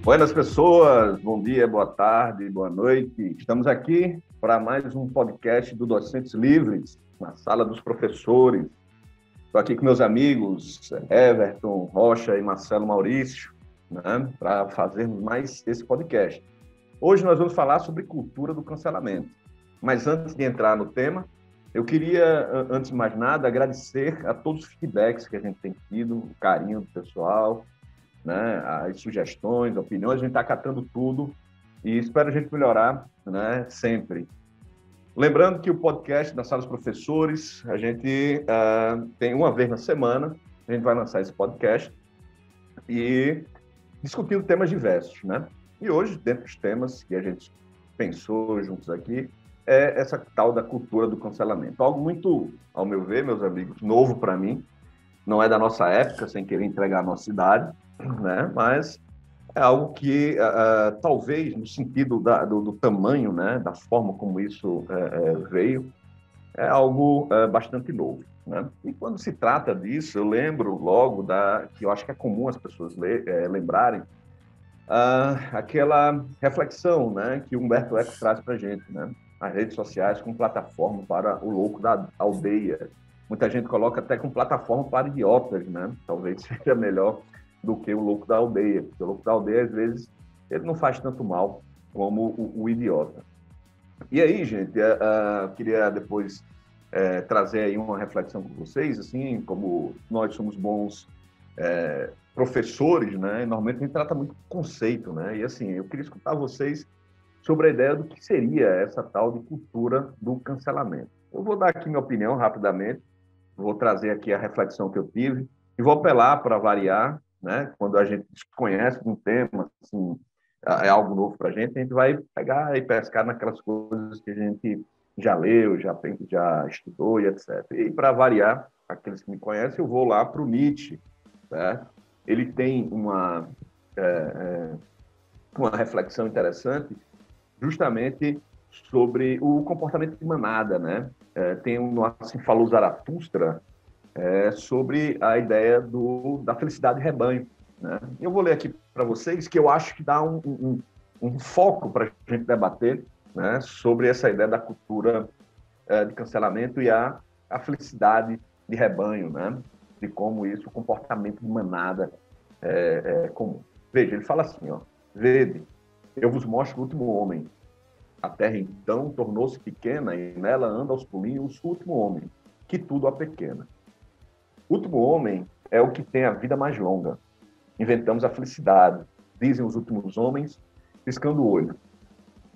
Buenas pessoas, bom dia, boa tarde, boa noite. Estamos aqui para mais um podcast do Docentes Livres, na Sala dos Professores. Estou aqui com meus amigos Everton, Rocha e Marcelo Maurício, né, para fazermos mais esse podcast. Hoje nós vamos falar sobre cultura do cancelamento. Mas antes de entrar no tema, eu queria, antes de mais nada, agradecer a todos os feedbacks que a gente tem tido, o carinho do pessoal, né, as sugestões, opiniões, a gente está catando tudo e espero a gente melhorar, né, sempre. Lembrando que o podcast da Sala dos Professores, a gente tem uma vez na semana, a gente vai lançar esse podcast e discutindo temas diversos, né? E hoje, dentro dos temas que a gente pensou juntos aqui, é essa tal da cultura do cancelamento. Algo muito, ao meu ver, meus amigos, novo para mim, não é da nossa época, sem querer entregar a nossa idade, né? Mas é algo que, talvez, no sentido do tamanho, né? Da forma como isso veio, é algo bastante novo, né? E quando se trata disso, eu lembro logo que eu acho que é comum as pessoas lembrarem, aquela reflexão, né? Que Humberto Eco traz para a gente, né? As redes sociais como plataforma para o louco da aldeia. Muita gente coloca até como plataforma para idiotas, né? Talvez seja melhor do que o louco da aldeia. Porque o louco da aldeia, às vezes, ele não faz tanto mal como o idiota. E aí, gente, queria depois trazer aí uma reflexão com vocês, assim, como nós somos bons professores, né? E normalmente a gente trata muito conceito, né? E assim, eu queria escutar vocês sobre a ideia do que seria essa tal de cultura do cancelamento. Eu vou dar aqui minha opinião rapidamente, vou trazer aqui a reflexão que eu tive e vou apelar para variar, né? Quando a gente desconhece um tema, assim, é algo novo para a gente vai pegar e pescar naquelas coisas que a gente já leu, já estudou e etc. E para variar, aqueles que me conhecem, eu vou lá para o Nietzsche, né? Ele tem uma reflexão interessante justamente sobre o comportamento de manada, né? Tem um Assim Falou Zaratustra sobre a ideia da felicidade de rebanho, né? Eu vou ler aqui para vocês que eu acho que dá um foco para a gente debater, né, sobre essa ideia da cultura de cancelamento e a felicidade de rebanho, né? De como isso, o comportamento de manada é comum. Veja, ele fala assim, ó: vede, eu vos mostro o último homem. A terra, então, tornou-se pequena e nela anda aos pulinhos o último homem, que tudo a pequena. O último homem é o que tem a vida mais longa. Inventamos a felicidade, dizem os últimos homens, piscando o olho.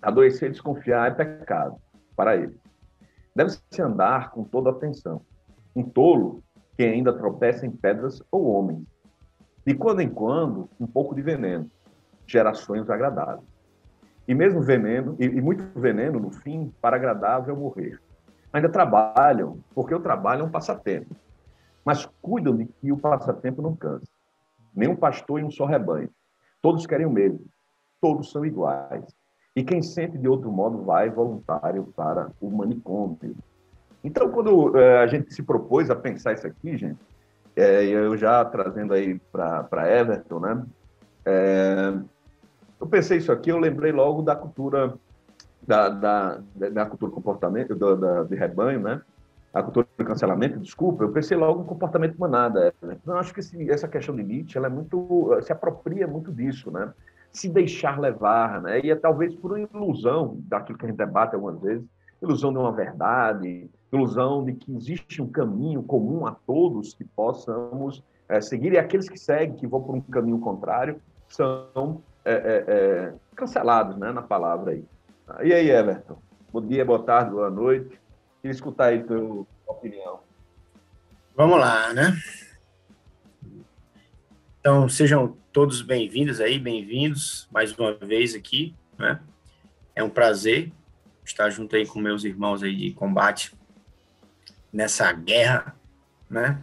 Adoecer e desconfiar é pecado para ele. Deve-se andar com toda atenção. Um tolo que ainda tropeça em pedras ou homens. De quando em quando, um pouco de veneno, gera sonhos agradáveis. E mesmo veneno, e muito veneno, no fim, para agradável morrer. Ainda trabalham, porque o trabalho é um passatempo. Mas cuidam de que o passatempo não canse. Nenhum pastor em um só rebanho. Todos querem o mesmo. Todos são iguais. E quem sente de outro modo vai voluntário para o manicômio. Então, quando a gente se propôs a pensar isso aqui, gente, eu já trazendo aí para Everton, né? Eu pensei isso aqui, eu lembrei logo da cultura da cultura comportamento de rebanho, né? A cultura do cancelamento, desculpa, eu pensei logo no comportamento manada. Né? Então, eu acho que essa questão de Nietzsche, ela se apropria muito disso, né? Se deixar levar, né? E é talvez por uma ilusão daquilo que a gente debate algumas vezes, ilusão de uma verdade, ilusão de que existe um caminho comum a todos que possamos seguir, e aqueles que seguem, que vão por um caminho contrário, são cancelados, né, na palavra aí. E aí, Everton? Bom dia, boa tarde, boa noite. Queria escutar aí a tua opinião. Vamos lá, né? Então, sejam todos bem-vindos aí, bem-vindos mais uma vez aqui, né? É um prazer estar junto aí com meus irmãos aí de combate nessa guerra, né?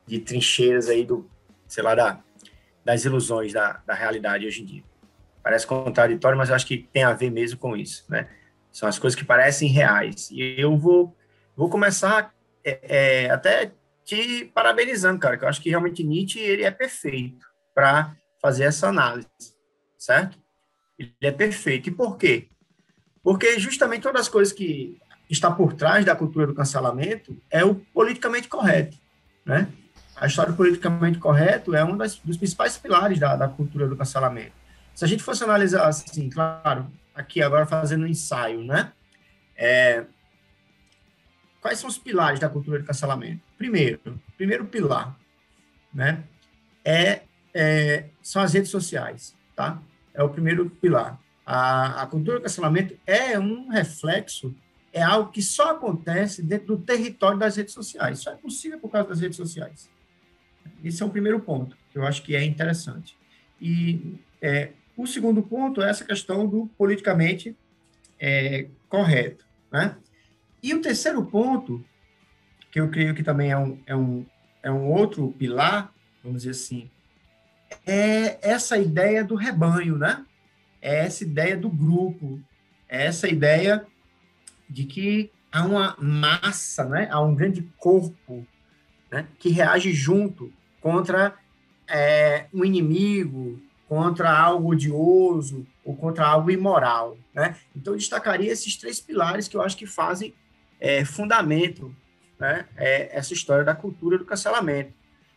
De trincheiras aí das ilusões da realidade hoje em dia. Parece contraditório, mas eu acho que tem a ver mesmo com isso, né? São as coisas que parecem reais. E eu vou começar até te parabenizando, cara, que eu acho que realmente Nietzsche ele é perfeito para fazer essa análise, certo? Ele é perfeito. E por quê? Porque justamente uma das coisas que está por trás da cultura do cancelamento é o politicamente correto, né? A história do politicamente correto é um dos principais pilares da cultura do cancelamento. Se a gente fosse analisar assim, claro, aqui agora fazendo um ensaio, né? Quais são os pilares da cultura do cancelamento? Primeiro pilar, né? São as redes sociais, tá? É o primeiro pilar. A cultura do cancelamento é um reflexo, é algo que só acontece dentro do território das redes sociais. Só é possível por causa das redes sociais. Esse é o primeiro ponto, que eu acho que é interessante. E o segundo ponto é essa questão do politicamente correto, né? E o terceiro ponto, que eu creio que também é um outro pilar, vamos dizer assim, é essa ideia do rebanho, né? É essa ideia do grupo, é essa ideia de que há uma massa, né? Há um grande corpo, né? Que reage junto contra um inimigo, contra algo odioso ou contra algo imoral, né? Então, eu destacaria esses três pilares que eu acho que fazem fundamento, né? Essa história da cultura do cancelamento.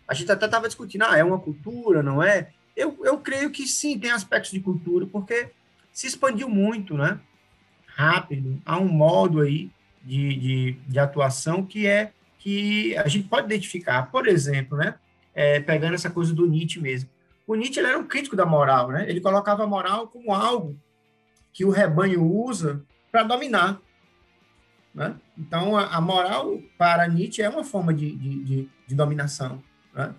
A gente até estava discutindo, é uma cultura, não é? Eu creio que sim, tem aspectos de cultura, porque se expandiu muito, né? Rápido, há um modo aí de atuação que a gente pode identificar. Por exemplo, né? Pegando essa coisa do Nietzsche mesmo. O Nietzsche ele era um crítico da moral, né? Ele colocava a moral como algo que o rebanho usa para dominar, né? Então, a moral para Nietzsche é uma forma de dominação, né?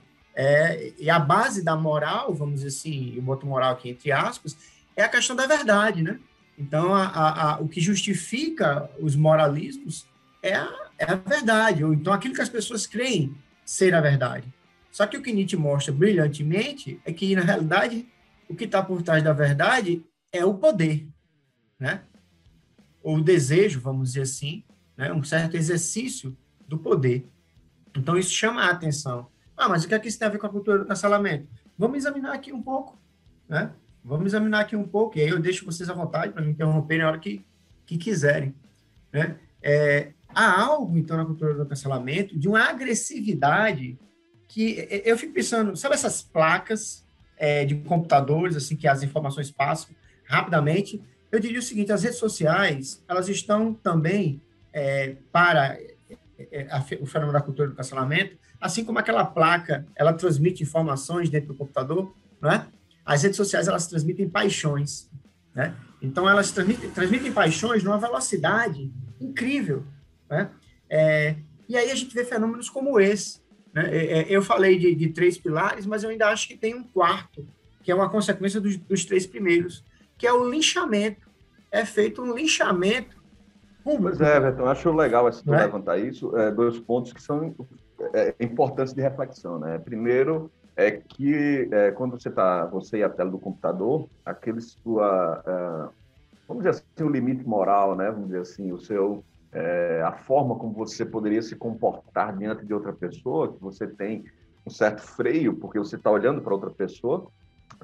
E a base da moral, vamos dizer assim, eu boto moral aqui entre aspas, é a questão da verdade, né? Então, o que justifica os moralismos é a verdade, ou então aquilo que as pessoas creem ser a verdade. Só que o que Nietzsche mostra brilhantemente é que, na realidade, o que está por trás da verdade é o poder, né? Ou o desejo, vamos dizer assim, né? Um certo exercício do poder. Então, isso chama a atenção. Mas o que é que isso tem a ver com a cultura do cancelamento? Vamos examinar aqui um pouco, né? Vamos examinar aqui um pouco, e aí eu deixo vocês à vontade para me interromper na hora que quiserem, né? Há algo, então, na cultura do cancelamento de uma agressividade que eu fico pensando, sabe essas placas de computadores, assim, que as informações passam rapidamente? Eu diria o seguinte, as redes sociais, elas estão também para o fenômeno da cultura do cancelamento, assim como aquela placa, ela transmite informações dentro do computador, né? As redes sociais, elas transmitem paixões, né? Então, elas transmitem paixões numa velocidade incrível, né? E aí a gente vê fenômenos como esse, né? Eu falei de três pilares, mas eu ainda acho que tem um quarto, que é uma consequência dos três primeiros, que é o linchamento. É feito um linchamento público. Pois é, Everton, acho legal tu levantar isso. Dois pontos que são importantes de reflexão, né? Primeiro é que quando você e a tela do computador, vamos dizer assim, o limite moral, né? Vamos dizer assim, a forma como você poderia se comportar diante de outra pessoa, que você tem um certo freio, porque você está olhando para outra pessoa,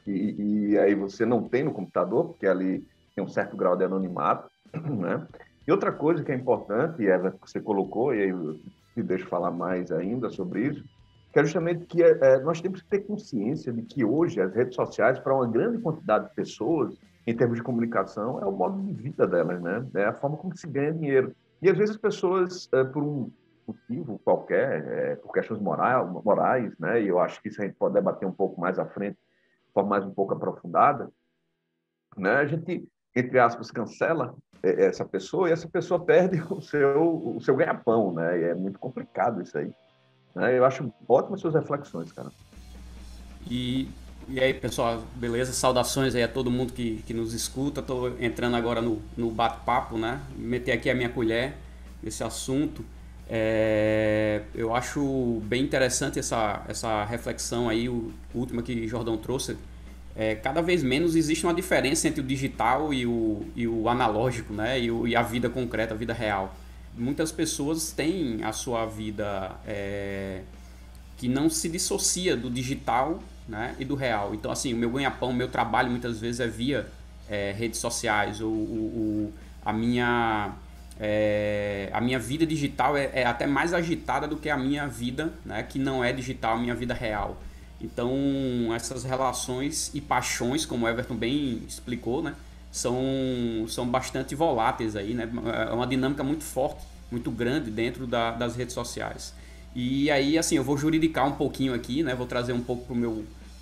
e aí você não tem no computador, porque ali tem um certo grau de anonimato, né? E outra coisa que é importante, Eva, que você colocou, e aí eu te deixo falar mais ainda sobre isso, que é justamente que nós temos que ter consciência de que hoje as redes sociais, para uma grande quantidade de pessoas, em termos de comunicação, é o modo de vida delas, né? É a forma como se ganha dinheiro. E às vezes as pessoas, por um motivo qualquer, por questões morais, né? E eu acho que isso a gente pode debater um pouco mais à frente, de forma mais um pouco aprofundada, né? A gente, entre aspas, cancela essa pessoa e essa pessoa perde o seu ganha-pão, né? E é muito complicado isso aí, né? Eu acho ótimas suas reflexões, cara. E aí, pessoal, beleza? Saudações aí a todo mundo que nos escuta. Estou entrando agora no bate-papo, né? Meter aqui a minha colher nesse assunto. Eu acho bem interessante essa reflexão aí, última que Jordão trouxe. Cada vez menos existe uma diferença entre o digital e o analógico, né? E a vida concreta, a vida real. Muitas pessoas têm a sua vida que não se dissocia do digital né, e do real. Então, assim, o meu ganha-pão, o meu trabalho muitas vezes é via redes sociais, a minha vida digital é até mais agitada do que a minha vida, né, que não é digital, a minha vida real. Então, essas relações e paixões, como o Everton bem explicou, né, são bastante voláteis aí, né? É uma dinâmica muito forte, muito grande dentro das redes sociais. E aí, assim, eu vou juridicar um pouquinho aqui, né? Vou trazer um pouco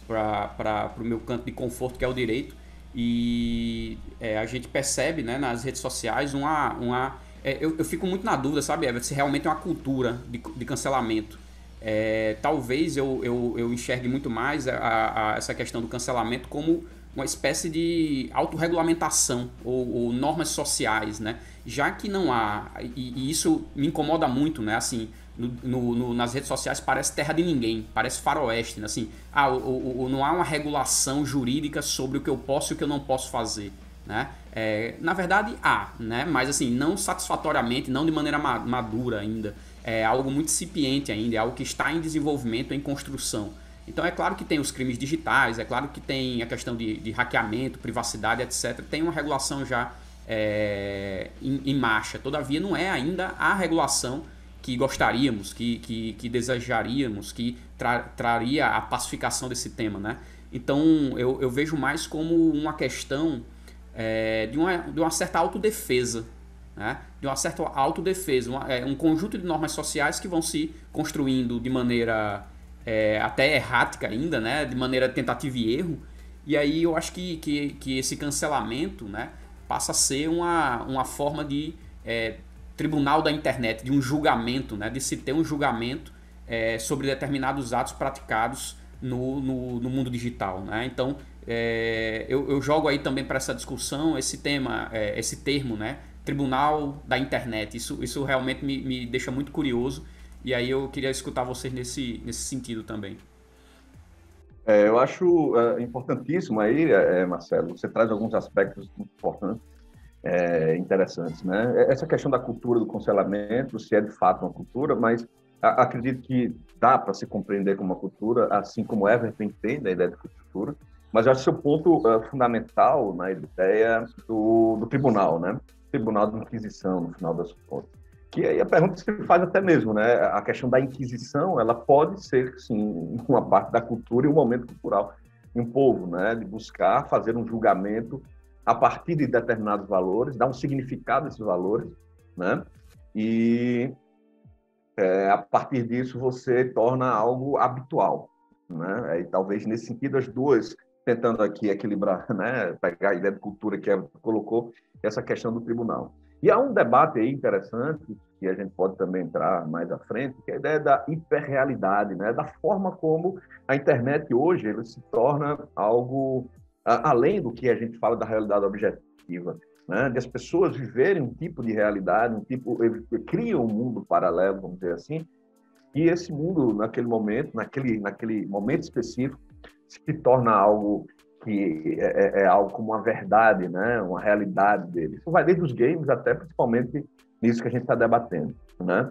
para o meu canto de conforto, que é o direito. E a gente percebe, né, nas redes sociais eu fico muito na dúvida, sabe, Everton, se realmente é uma cultura de cancelamento. Talvez eu enxergue muito mais essa questão do cancelamento como uma espécie de autorregulamentação ou normas sociais, né? Já que não há, e isso me incomoda muito, né? Assim, nas redes sociais parece terra de ninguém, parece faroeste, né? Assim, não há uma regulação jurídica sobre o que eu posso e o que eu não posso fazer, né? Na verdade há, né? Mas assim, não satisfatoriamente, não de maneira madura ainda. É algo muito incipiente ainda, é algo que está em desenvolvimento, em construção. Então é claro que tem os crimes digitais, é claro que tem a questão de hackeamento, privacidade, etc. Tem uma regulação já em marcha. Todavia não é ainda a regulação que gostaríamos, que desejaríamos, que traria a pacificação desse tema, né? Então eu vejo mais como uma questão de uma certa autodefesa, né? De uma certa autodefesa, um conjunto de normas sociais que vão se construindo de maneira até errática ainda, né? De maneira tentativa e erro. E aí eu acho que esse cancelamento, né, passa a ser uma forma de tribunal da internet, de um julgamento, né, de se ter um julgamento sobre determinados atos praticados no mundo digital, né? Então eu jogo aí também para essa discussão esse termo, né, tribunal da internet. Isso realmente me deixa muito curioso. E aí eu queria escutar vocês nesse sentido também. Eu acho importantíssimo aí, Marcelo, você traz alguns aspectos importantes, interessantes, né? Essa questão da cultura do cancelamento, se é de fato uma cultura, mas acredito que dá para se compreender como uma cultura, assim como Everton entende a ideia de cultura, mas eu acho que seu ponto fundamental na ideia do tribunal, né? Tribunal de Inquisição, no final das contas. Que aí a pergunta se faz até mesmo, né? A questão da Inquisição, ela pode ser, sim, uma parte da cultura e um momento cultural de um povo, né? De buscar fazer um julgamento a partir de determinados valores, dar um significado a esses valores, né? E a partir disso você torna algo habitual, né? E talvez nesse sentido as duas, tentando aqui equilibrar, né? Pegar a ideia de cultura que ela colocou, essa questão do tribunal. E há um debate aí interessante, que a gente pode também entrar mais à frente, que é a ideia da hiperrealidade, né? Da forma como a internet hoje ele se torna algo além do que a gente fala da realidade objetiva, né? De as pessoas viverem um tipo de realidade, criam um mundo paralelo, vamos dizer assim, e esse mundo, naquele momento específico, se torna algo que algo como uma verdade, né? Uma realidade dele. Isso vai desde os games até principalmente nisso que a gente está debatendo, né?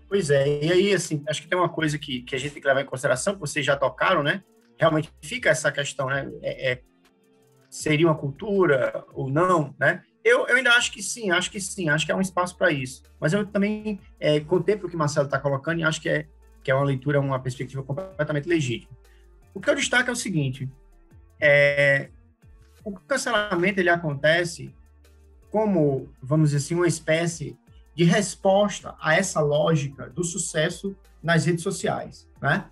Pois é, e aí, assim, acho que tem uma coisa que a gente tem que levar em consideração, que vocês já tocaram, né? Realmente fica essa questão, né? Seria uma cultura ou não, né? Eu ainda acho que sim, acho que há um espaço para isso. Mas eu também contemplo o que o Marcelo está colocando e acho que é uma leitura, uma perspectiva completamente legítima. O que eu destaco é o seguinte, o cancelamento ele acontece como, vamos dizer assim, uma espécie de resposta a essa lógica do sucesso nas redes sociais, né?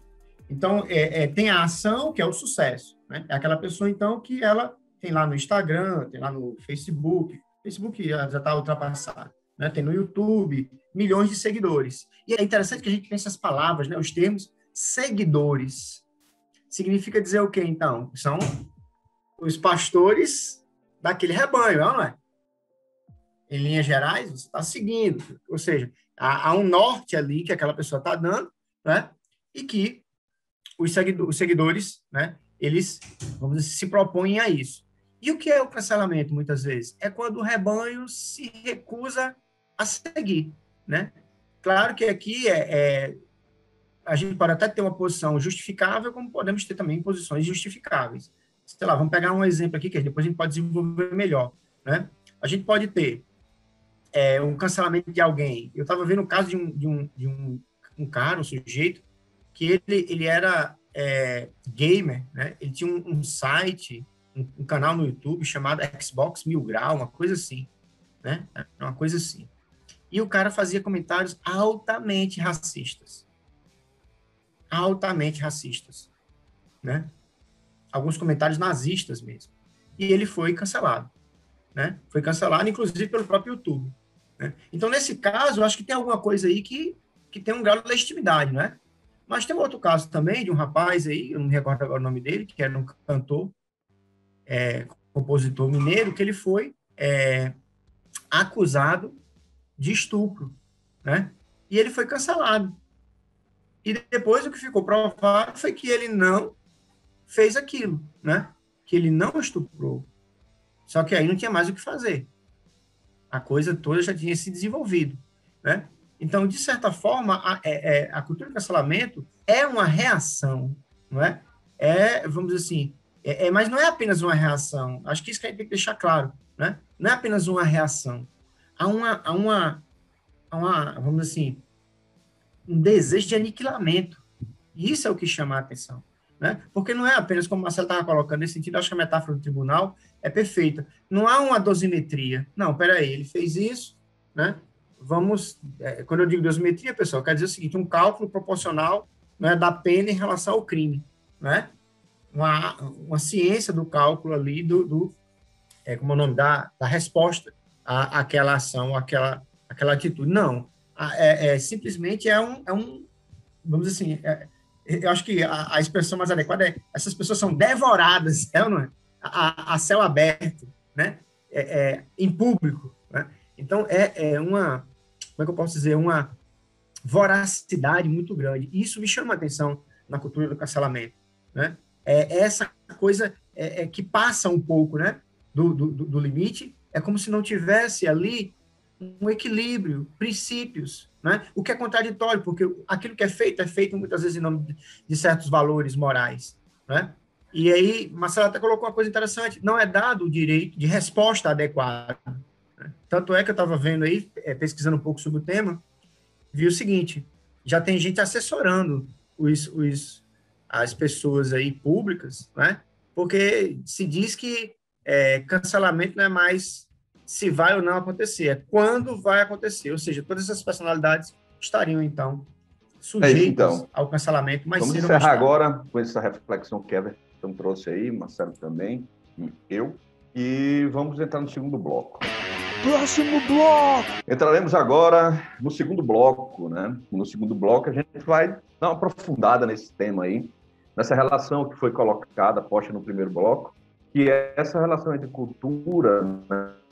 Então, tem a ação, que é o sucesso, né? É aquela pessoa, então, que ela tem lá no Instagram, tem lá no Facebook já está ultrapassado, né? Tem no YouTube, milhões de seguidores. E é interessante que a gente pense as palavras, né? Os termos seguidores. Significa dizer o quê, então? São os pastores daquele rebanho, não é? Em linhas gerais, você está seguindo. Ou seja, há um norte ali que aquela pessoa está dando, né? E que os seguidores, né? Eles, vamos dizer, se propõem a isso. E o que é o cancelamento, muitas vezes? É quando o rebanho se recusa a seguir, né? Claro que aqui a gente pode até ter uma posição justificável, como podemos ter também posições justificáveis. Sei lá, vamos pegar um exemplo aqui, que depois a gente pode desenvolver melhor, né? A gente pode ter um cancelamento de alguém. Eu estava vendo o caso de um cara, um sujeito, que ele era gamer, né? Ele tinha um site, um canal no YouTube chamado Xbox Mil Grau, uma coisa assim, né? Uma coisa assim. E o cara fazia comentários altamente racistas. Altamente racistas, né? Alguns comentários nazistas mesmo. E ele foi cancelado, né? Foi cancelado, inclusive, pelo próprio YouTube, né? Então, nesse caso, eu acho que tem alguma coisa aí que tem um grau de legitimidade, né? Mas tem um outro caso também, de um rapaz aí, eu não me recordo agora o nome dele, que era um cantor, compositor mineiro, que ele foi acusado de estupro, né? E ele foi cancelado. E depois o que ficou provado foi que ele não fez aquilo, né? Que ele não estuprou. Só que aí não tinha mais o que fazer. A coisa toda já tinha se desenvolvido, né? Então, de certa forma, a cultura do cancelamento é uma reação, não é? Vamos dizer assim, mas não é apenas uma reação. Acho que isso que a gente tem que deixar claro, né? Não é apenas uma reação. Há uma vamos dizer assim, um desejo de aniquilamento. Isso é o que chama a atenção, né? Porque não é apenas, como o Marcelo estava colocando, nesse sentido, acho que a metáfora do tribunal é perfeita. Não há uma dosimetria. Não, peraí, ele fez isso, né? Quando eu digo dosimetria, pessoal, quer dizer o seguinte, um cálculo proporcional, né, da pena em relação ao crime, né? Uma ciência do cálculo ali, como é o nome, da resposta àquela ação, àquela atitude. Não, simplesmente vamos dizer assim, eu acho que a expressão mais adequada essas pessoas são devoradas, não é? A céu aberto, né? Em público, né? Então, como é que eu posso dizer, uma voracidade muito grande. E isso me chama a atenção na cultura do cancelamento, né? Essa coisa que passa um pouco, né, do limite, é como se não tivesse ali um equilíbrio, princípios, né? O que é contraditório, porque aquilo que é feito muitas vezes em nome de certos valores morais, né? E aí, Marcelo até colocou uma coisa interessante, não é dado o direito de resposta adequada, né? Tanto é que eu estava vendo aí, pesquisando um pouco sobre o tema, vi o seguinte, já tem gente assessorando as pessoas aí públicas, né? Porque se diz que cancelamento não é mais se vai ou não acontecer, é quando vai acontecer, ou seja, todas essas personalidades estariam, então, sujeitas ao cancelamento, mas vamos encerrar agora com essa reflexão que Everton trouxe aí, Marcelo também, e eu, e vamos entrar no segundo bloco. Próximo bloco! Entraremos agora no segundo bloco, né? No segundo bloco a gente vai dar uma aprofundada nesse tema aí, nessa relação que foi colocada, posta no primeiro bloco, que é essa relação entre cultura,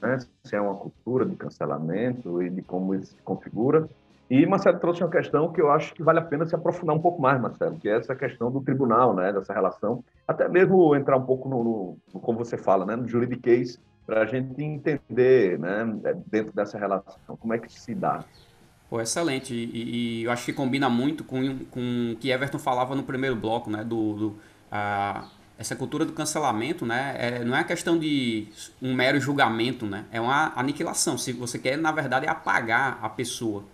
né? Se é uma cultura de cancelamento e de como isso se configura. E Marcelo trouxe uma questão que eu acho que vale a pena se aprofundar um pouco mais, Marcelo, que é essa questão do tribunal, né? Dessa relação, até mesmo entrar um pouco no como você fala, né? No juridiquês, para a gente entender, né? Dentro dessa relação, como é que se dá. Pô, excelente, e eu acho que combina muito com o que Everton falava no primeiro bloco, né? Essa cultura do cancelamento, né, não é questão de um mero julgamento, né, é uma aniquilação. Se você quer, na verdade, apagar a pessoa.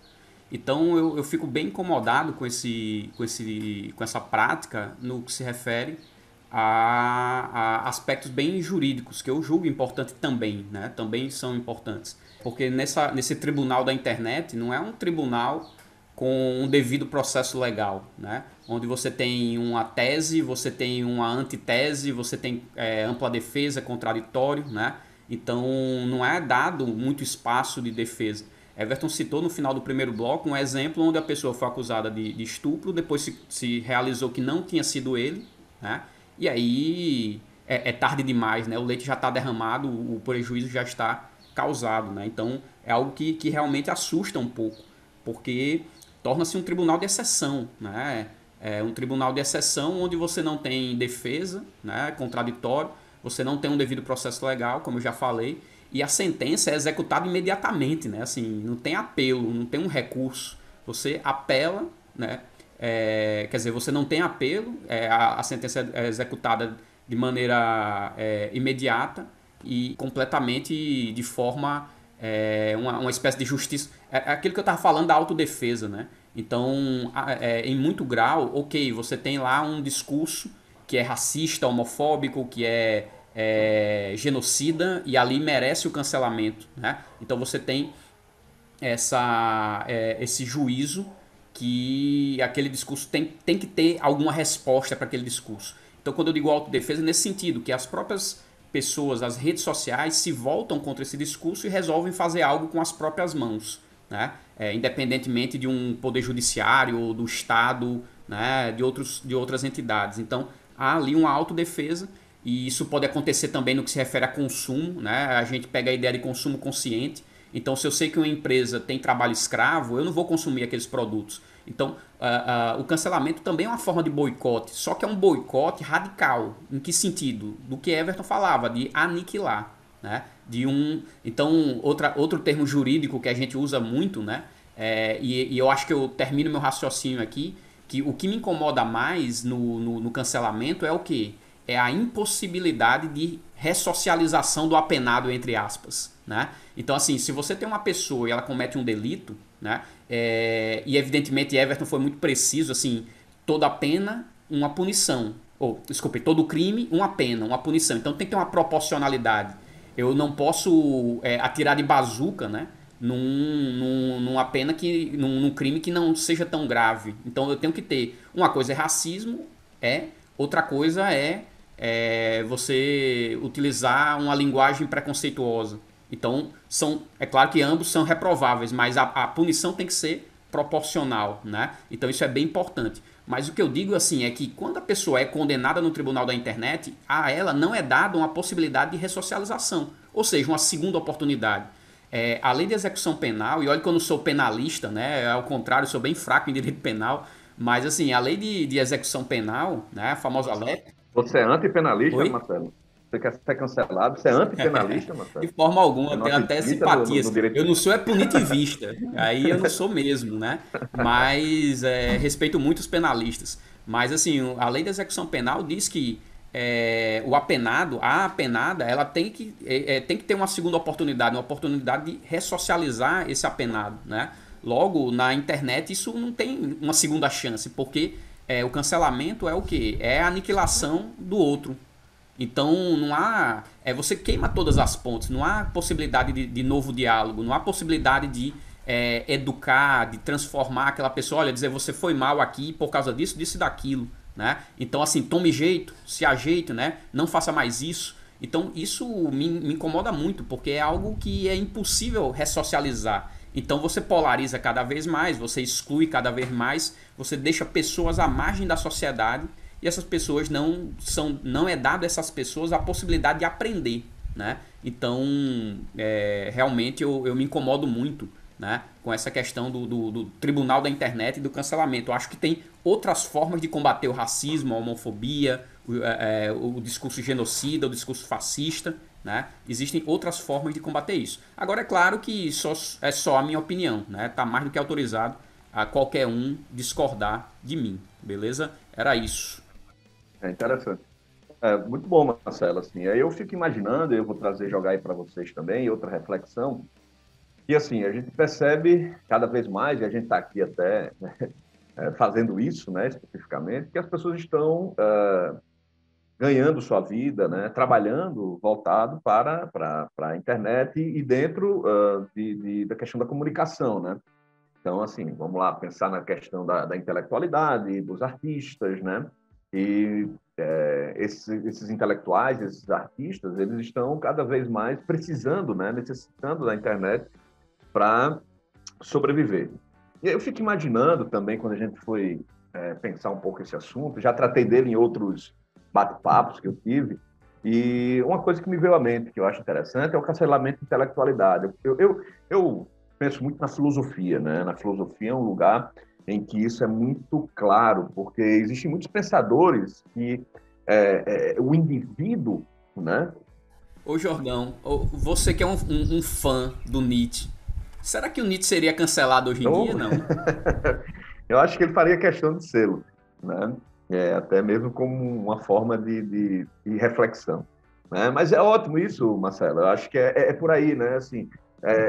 Então, eu fico bem incomodado com essa prática no que se refere a aspectos bem jurídicos, que eu julgo importante também, né, também são importantes. Porque nesse tribunal da internet, não é um tribunal com um devido processo legal, né? Onde você tem uma tese, você tem uma antitese, você tem ampla defesa, contraditório, né? Então não é dado muito espaço de defesa. Everton citou no final do primeiro bloco um exemplo onde a pessoa foi acusada de estupro, depois se realizou que não tinha sido ele, né? E aí é tarde demais, né? O leite já está derramado, o prejuízo já está causado, né? Então é algo que realmente assusta um pouco, porque torna-se um tribunal de exceção, né? É um tribunal de exceção onde você não tem defesa, né? Contraditório, você não tem um devido processo legal, como eu já falei, e a sentença é executada imediatamente, né? Assim, não tem apelo, não tem um recurso. Você apela, né? quer dizer, você não tem apelo, a sentença é executada de maneira imediata e completamente de forma, uma espécie de justiça. É aquilo que eu estava falando da autodefesa, né? Então, em muito grau, ok, você tem lá um discurso que é racista, homofóbico, que é genocida e ali merece o cancelamento, né? Então você tem esse juízo que aquele discurso tem que ter alguma resposta para aquele discurso. Então quando eu digo autodefesa, é nesse sentido, que as próprias pessoas, as redes sociais se voltam contra esse discurso e resolvem fazer algo com as próprias mãos, né? Independentemente de um poder judiciário ou do Estado, né? de outras entidades. Então há ali uma autodefesa. E isso pode acontecer também no que se refere a consumo, né? A gente pega a ideia de consumo consciente. Então, se eu sei que uma empresa tem trabalho escravo, eu não vou consumir aqueles produtos. Então, o cancelamento também é uma forma de boicote, só que é um boicote radical. Em que sentido? Do que Everton falava, de aniquilar, né? Então, outro termo jurídico que a gente usa muito, né? E eu acho que eu termino meu raciocínio aqui, que o que me incomoda mais no cancelamento é o quê? É a impossibilidade de ressocialização do apenado, entre aspas, né? Então, assim, se você tem uma pessoa e ela comete um delito, né? E evidentemente Everton foi muito preciso, assim, toda pena, uma punição. Desculpe, todo crime, uma pena, uma punição. Então tem que ter uma proporcionalidade. Eu não posso atirar de bazuca, né? Numa pena num crime que não seja tão grave. Então eu tenho que ter. Uma coisa é racismo, outra coisa é você utilizar uma linguagem preconceituosa. Então, é claro que ambos são reprováveis, mas a punição tem que ser proporcional, né? Então isso é bem importante. Mas o que eu digo assim é que quando a pessoa é condenada no tribunal da internet, a ela não é dada uma possibilidade de ressocialização, ou seja, uma segunda oportunidade. A lei de execução penal, e olha que eu não sou penalista, né? Ao contrário, eu sou bem fraco em direito penal, mas assim, a lei de execução penal, né? A famosa LEP. Você é antipenalista, Oi? Marcelo? Você quer ser cancelado? Você é antipenalista, Marcelo? De forma alguma, Você eu não tenho até acredita simpatias. no direito? Eu não sou punitivista, aí eu não sou mesmo, né? Mas respeito muito os penalistas. Mas assim, a lei da execução penal diz que a apenada, ela tem que ter uma segunda oportunidade, uma oportunidade de ressocializar esse apenado, né? Logo, na internet, isso não tem uma segunda chance, porque o cancelamento é o quê? É a aniquilação do outro. Então, não há... você queima todas as pontes, não há possibilidade de novo diálogo, não há possibilidade de educar, de transformar aquela pessoa, olha, dizer, você foi mal aqui por causa disso, disso e daquilo, né? Então, assim, tome jeito, se ajeite, né? Não faça mais isso. Então, isso me incomoda muito, porque é algo que é impossível ressocializar. Então, você polariza cada vez mais, você exclui cada vez mais, você deixa pessoas à margem da sociedade e essas pessoas não é dado a essas pessoas a possibilidade de aprender, né? Então, realmente eu me incomodo muito, né, com essa questão do tribunal da internet e do cancelamento. Eu acho que tem outras formas de combater o racismo, a homofobia, o discurso genocida, o discurso fascista, né? Existem outras formas de combater isso. Agora, é claro que é só a minha opinião, né? Tá mais do que autorizado a qualquer um discordar de mim, beleza? Era isso. É interessante. Muito bom, Marcelo. Assim, aí eu fico imaginando, eu vou jogar aí para vocês também, outra reflexão, e assim, a gente percebe cada vez mais, e a gente está aqui até fazendo isso, né, especificamente, que as pessoas estão ganhando sua vida, né, trabalhando voltado para a internet e dentro da questão da comunicação, né? Então, assim, vamos lá pensar na questão da intelectualidade, dos artistas, né? E esses intelectuais, esses artistas, eles estão cada vez mais precisando, né, necessitando da internet para sobreviver. E eu fico imaginando também, quando a gente foi pensar um pouco esse assunto, já tratei dele em outros bate-papos que eu tive, e uma coisa que me veio à mente, que eu acho interessante, é o cancelamento de intelectualidade. Eu penso muito na filosofia, né? Na filosofia é um lugar em que isso é muito claro, porque existem muitos pensadores que o indivíduo, né? Ô Jordão, você que é um fã do Nietzsche, será que o Nietzsche seria cancelado hoje em dia, não? Eu acho que ele faria questão de sê-lo, né? Até mesmo como uma forma de reflexão, né? Mas é ótimo isso, Marcelo. Eu acho que é por aí, né? Assim,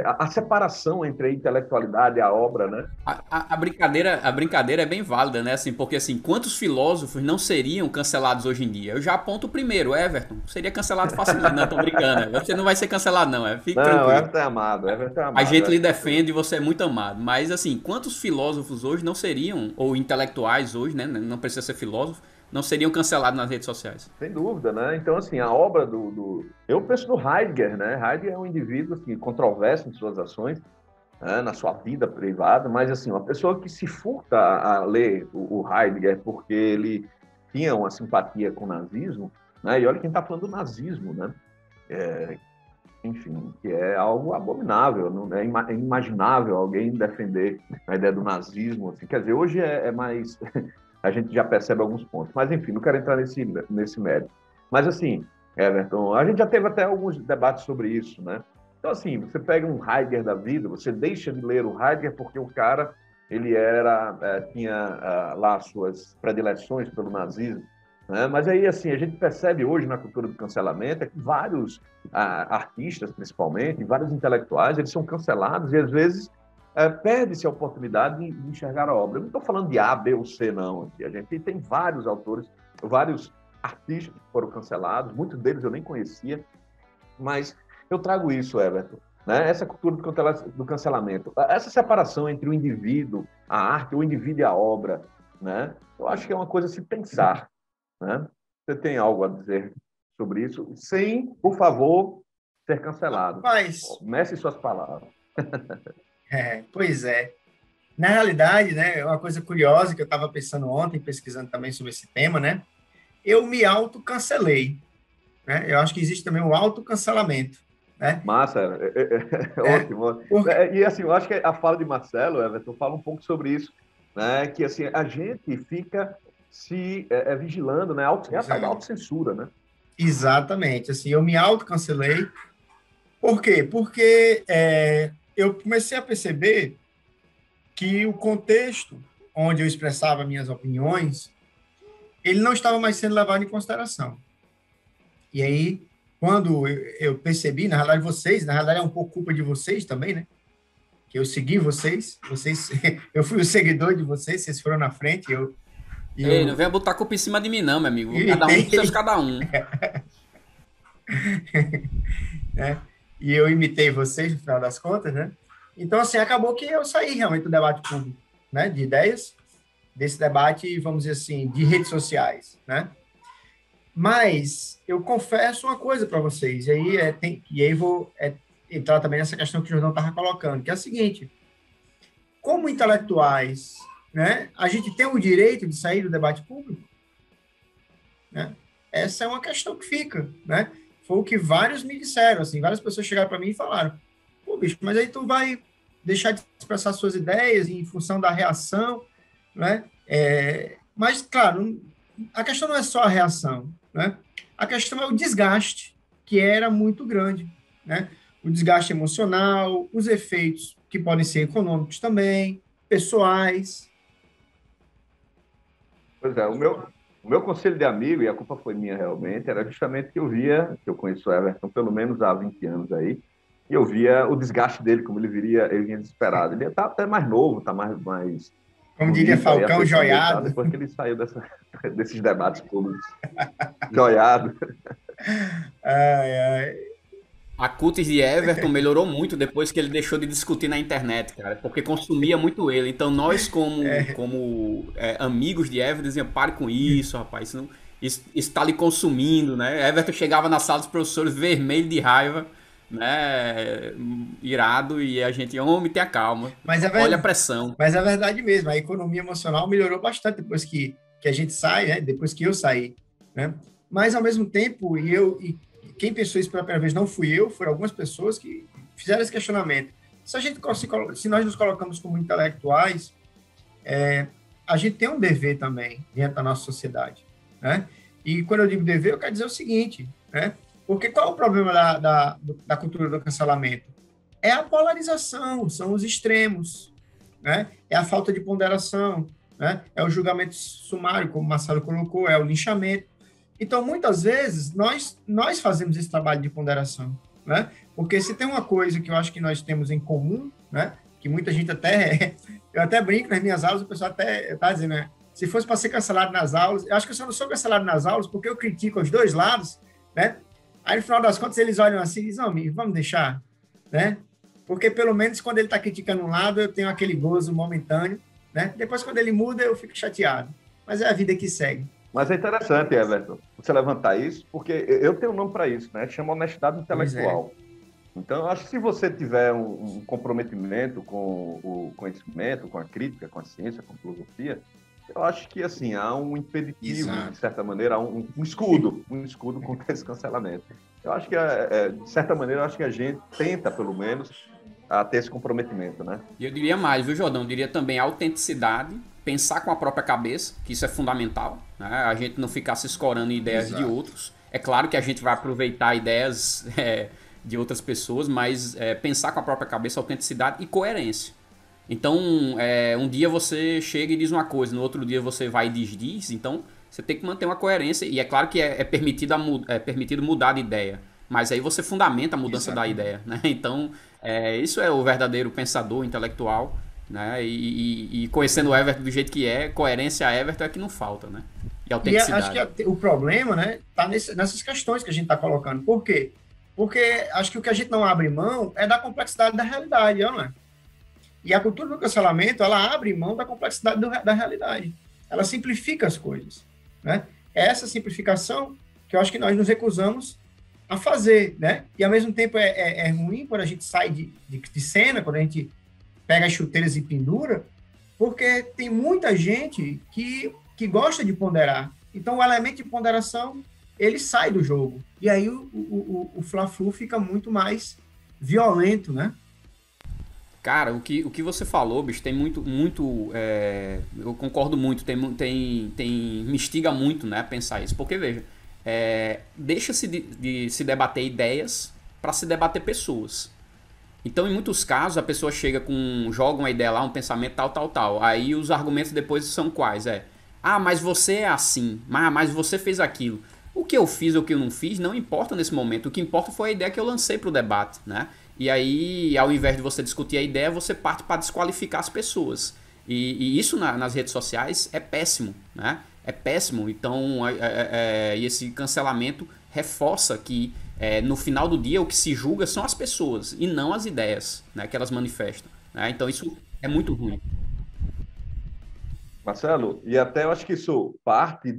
a separação entre a intelectualidade e a obra, né? A brincadeira é bem válida, né? Assim, porque assim, quantos filósofos não seriam cancelados hoje em dia? Eu já aponto o primeiro, Everton. Seria cancelado facilmente. Não, tô brincando. Você não vai ser cancelado, não. Fique Não, tranquilo. Everton é amado, Everton é A amado. gente lhe defende e você é muito amado. Mas assim, quantos filósofos hoje não seriam, ou intelectuais hoje, né? Não precisa ser filósofo, não seriam cancelados nas redes sociais? Sem dúvida, né? Então, assim, a obra Eu penso no Heidegger, né? Heidegger é um indivíduo, assim, controverso em suas ações, né? Na sua vida privada, mas, assim, uma pessoa que se furta a ler o Heidegger porque ele tinha uma simpatia com o nazismo, né? E olha quem está falando do nazismo, né? Enfim, que é algo abominável, não é inimaginável alguém defender a ideia do nazismo, assim. Quer dizer, hoje é mais... a gente já percebe alguns pontos. Mas, enfim, não quero entrar nesse mérito. Mas, assim, Everton, a gente já teve até alguns debates sobre isso, né? Então, assim, você pega um Heidegger da vida, você deixa de ler o Heidegger porque o cara, ele tinha lá suas predileções pelo nazismo, né? Mas aí, assim, a gente percebe hoje na cultura do cancelamento que vários artistas, principalmente, vários intelectuais, eles são cancelados e, às vezes, perde-se a oportunidade de enxergar a obra. Eu não estou falando de A, B ou C, não. Aqui. A gente tem vários autores, vários artistas que foram cancelados, muitos deles eu nem conhecia, mas eu trago isso, Everton, né? Essa cultura do cancelamento, essa separação entre o indivíduo, a arte, o indivíduo e a obra, né? Eu acho que é uma coisa a se pensar, né? Você tem algo a dizer sobre isso? Sem, por favor, ser cancelado. Comece suas palavras. Pois é. Na realidade, né, é uma coisa curiosa que eu estava pensando ontem, pesquisando também sobre esse tema, né? Eu me autocancelei, né? Eu acho que existe também o autocancelamento, né? Massa, ótimo. E assim, eu acho que a fala de Marcelo, Everton, fala um pouco sobre isso, né? Que assim, a gente fica se vigilando, né? É a tal da autocensura, né? Exatamente. Assim, eu me autocancelei. Por quê? Porque eu comecei a perceber que o contexto onde eu expressava minhas opiniões, ele não estava mais sendo levado em consideração. E aí, quando eu percebi, na realidade é um pouco culpa de vocês também, né? Que eu segui vocês eu fui o seguidor de vocês foram na frente, Ei, não venha botar culpa em cima de mim não, meu amigo. Cada um com seus cada um. Né? E eu imitei vocês, no final das contas, né? Então, assim, acabou que eu saí realmente do debate público, né? De ideias, desse debate, vamos dizer assim, de redes sociais, né? Mas eu confesso uma coisa para vocês, e aí vou entrar também nessa questão que o Jordão estava colocando, que é a seguinte: como intelectuais, né, a gente tem o direito de sair do debate público? Né? Essa é uma questão que fica, né? Foi o que vários me disseram, assim, várias pessoas chegaram para mim e falaram: pô, bicho, mas aí tu vai deixar de expressar suas ideias em função da reação, né? Mas, claro, a questão não é só a reação, né? A questão é o desgaste, que era muito grande, né? O desgaste emocional, os efeitos que podem ser econômicos também, pessoais. Pois é, o meu conselho de amigo, e a culpa foi minha realmente, era justamente que eu conheço o Everton pelo menos há 20 anos aí, e eu via o desgaste dele, como ele vinha desesperado. Ele está até mais novo, está mais como diria Falcão, joiado. Depois que ele saiu desses debates públicos. Joiado. A cutis de Everton melhorou muito depois que ele deixou de discutir na internet, cara, porque consumia muito ele. Então nós, como amigos de Everton, dizíamos: pare com isso, rapaz, isso está lhe consumindo, né? Everton chegava na sala dos professores vermelho de raiva, né, irado, e a gente: homem, tenha calma, olha a pressão. Mas é verdade mesmo, a economia emocional melhorou bastante depois que a gente sai, né? Depois que eu saí, né? Mas, ao mesmo tempo, quem pensou isso pela primeira vez não fui eu, foram algumas pessoas que fizeram esse questionamento. Se nós nos colocamos como intelectuais, a gente tem um dever também dentro da nossa sociedade, né? E quando eu digo dever, eu quero dizer o seguinte, né? Porque qual é o problema da cultura do cancelamento? É a polarização, são os extremos, né? É a falta de ponderação, né? É o julgamento sumário, como o Marcelo colocou, é o linchamento. Então, muitas vezes, nós fazemos esse trabalho de ponderação, né? Porque se tem uma coisa que eu acho que nós temos em comum, né? Que muita gente eu até brinco nas minhas aulas, o pessoal até está dizendo, né? Se fosse para ser cancelado nas aulas, eu acho que eu só não sou cancelado nas aulas porque eu critico os dois lados, né? Aí, no final das contas, eles olham assim e dizem, não, amigo, vamos deixar, né? Porque, pelo menos, quando ele está criticando um lado, eu tenho aquele gozo momentâneo, né? Depois, quando ele muda, eu fico chateado. Mas é a vida que segue. Mas é interessante, Everton, você levantar isso, porque eu tenho um nome para isso, né? Chama honestidade intelectual. Então, eu acho que se você tiver um comprometimento com o conhecimento, com a crítica, com a ciência, com a filosofia, eu acho que, assim, há um impeditivo, de certa maneira, há um escudo contra esse cancelamento. Eu acho que, de certa maneira, eu acho que a gente tenta, pelo menos, a ter esse comprometimento, né? E eu diria mais, viu, Jordão? Eu diria também autenticidade, pensar com a própria cabeça, que isso é fundamental, né? A gente não ficar se escorando em ideias de outros. É claro que a gente vai aproveitar ideias de outras pessoas, mas pensar com a própria cabeça, autenticidade e coerência. Então, um dia você chega e diz uma coisa, no outro dia você vai e diz, então você tem que manter uma coerência, e é claro que é permitido mudar de ideia, mas aí você fundamenta a mudança da ideia, né? Então, isso é o verdadeiro pensador intelectual, né? E conhecendo o Everton do jeito que é, coerência a Everton é que não falta, né? E autenticidade. E acho que o problema, né, tá nessas questões que a gente está colocando. Por quê? Porque acho que o que a gente não abre mão é da complexidade da realidade, não é? E a cultura do cancelamento, ela abre mão da complexidade da realidade. Ela simplifica as coisas, né? É essa simplificação que eu acho que nós nos recusamos a fazer, né? E, ao mesmo tempo, é ruim quando a gente sai de cena, quando a gente pega as chuteiras e pendura, porque tem muita gente que gosta de ponderar. Então, o elemento de ponderação, ele sai do jogo. E aí o Fla-Flu fica muito mais violento, né? Cara, o que você falou, bicho, tem muito eu concordo muito, me instiga muito, né, pensar isso, porque, veja, deixa-se de se debater ideias para se debater pessoas. Então, em muitos casos, a pessoa joga uma ideia lá, um pensamento tal, aí os argumentos depois são quais? Mas você é assim, mas você fez aquilo. O que eu fiz ou o que eu não fiz não importa nesse momento, o que importa foi a ideia que eu lancei para o debate, né? E aí, ao invés de você discutir a ideia, você parte para desqualificar as pessoas. E isso nas redes sociais é péssimo, né? É péssimo. Então, esse cancelamento reforça que, no final do dia, o que se julga são as pessoas e não as ideias, né, que elas manifestam, né? Então, isso é muito ruim. Marcelo, e até eu acho que isso parte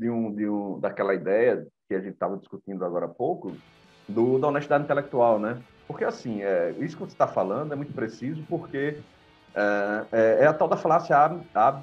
daquela ideia que a gente estava discutindo agora há pouco, da honestidade intelectual, né? Porque, assim, isso que você está falando é muito preciso, porque é a tal da falácia ad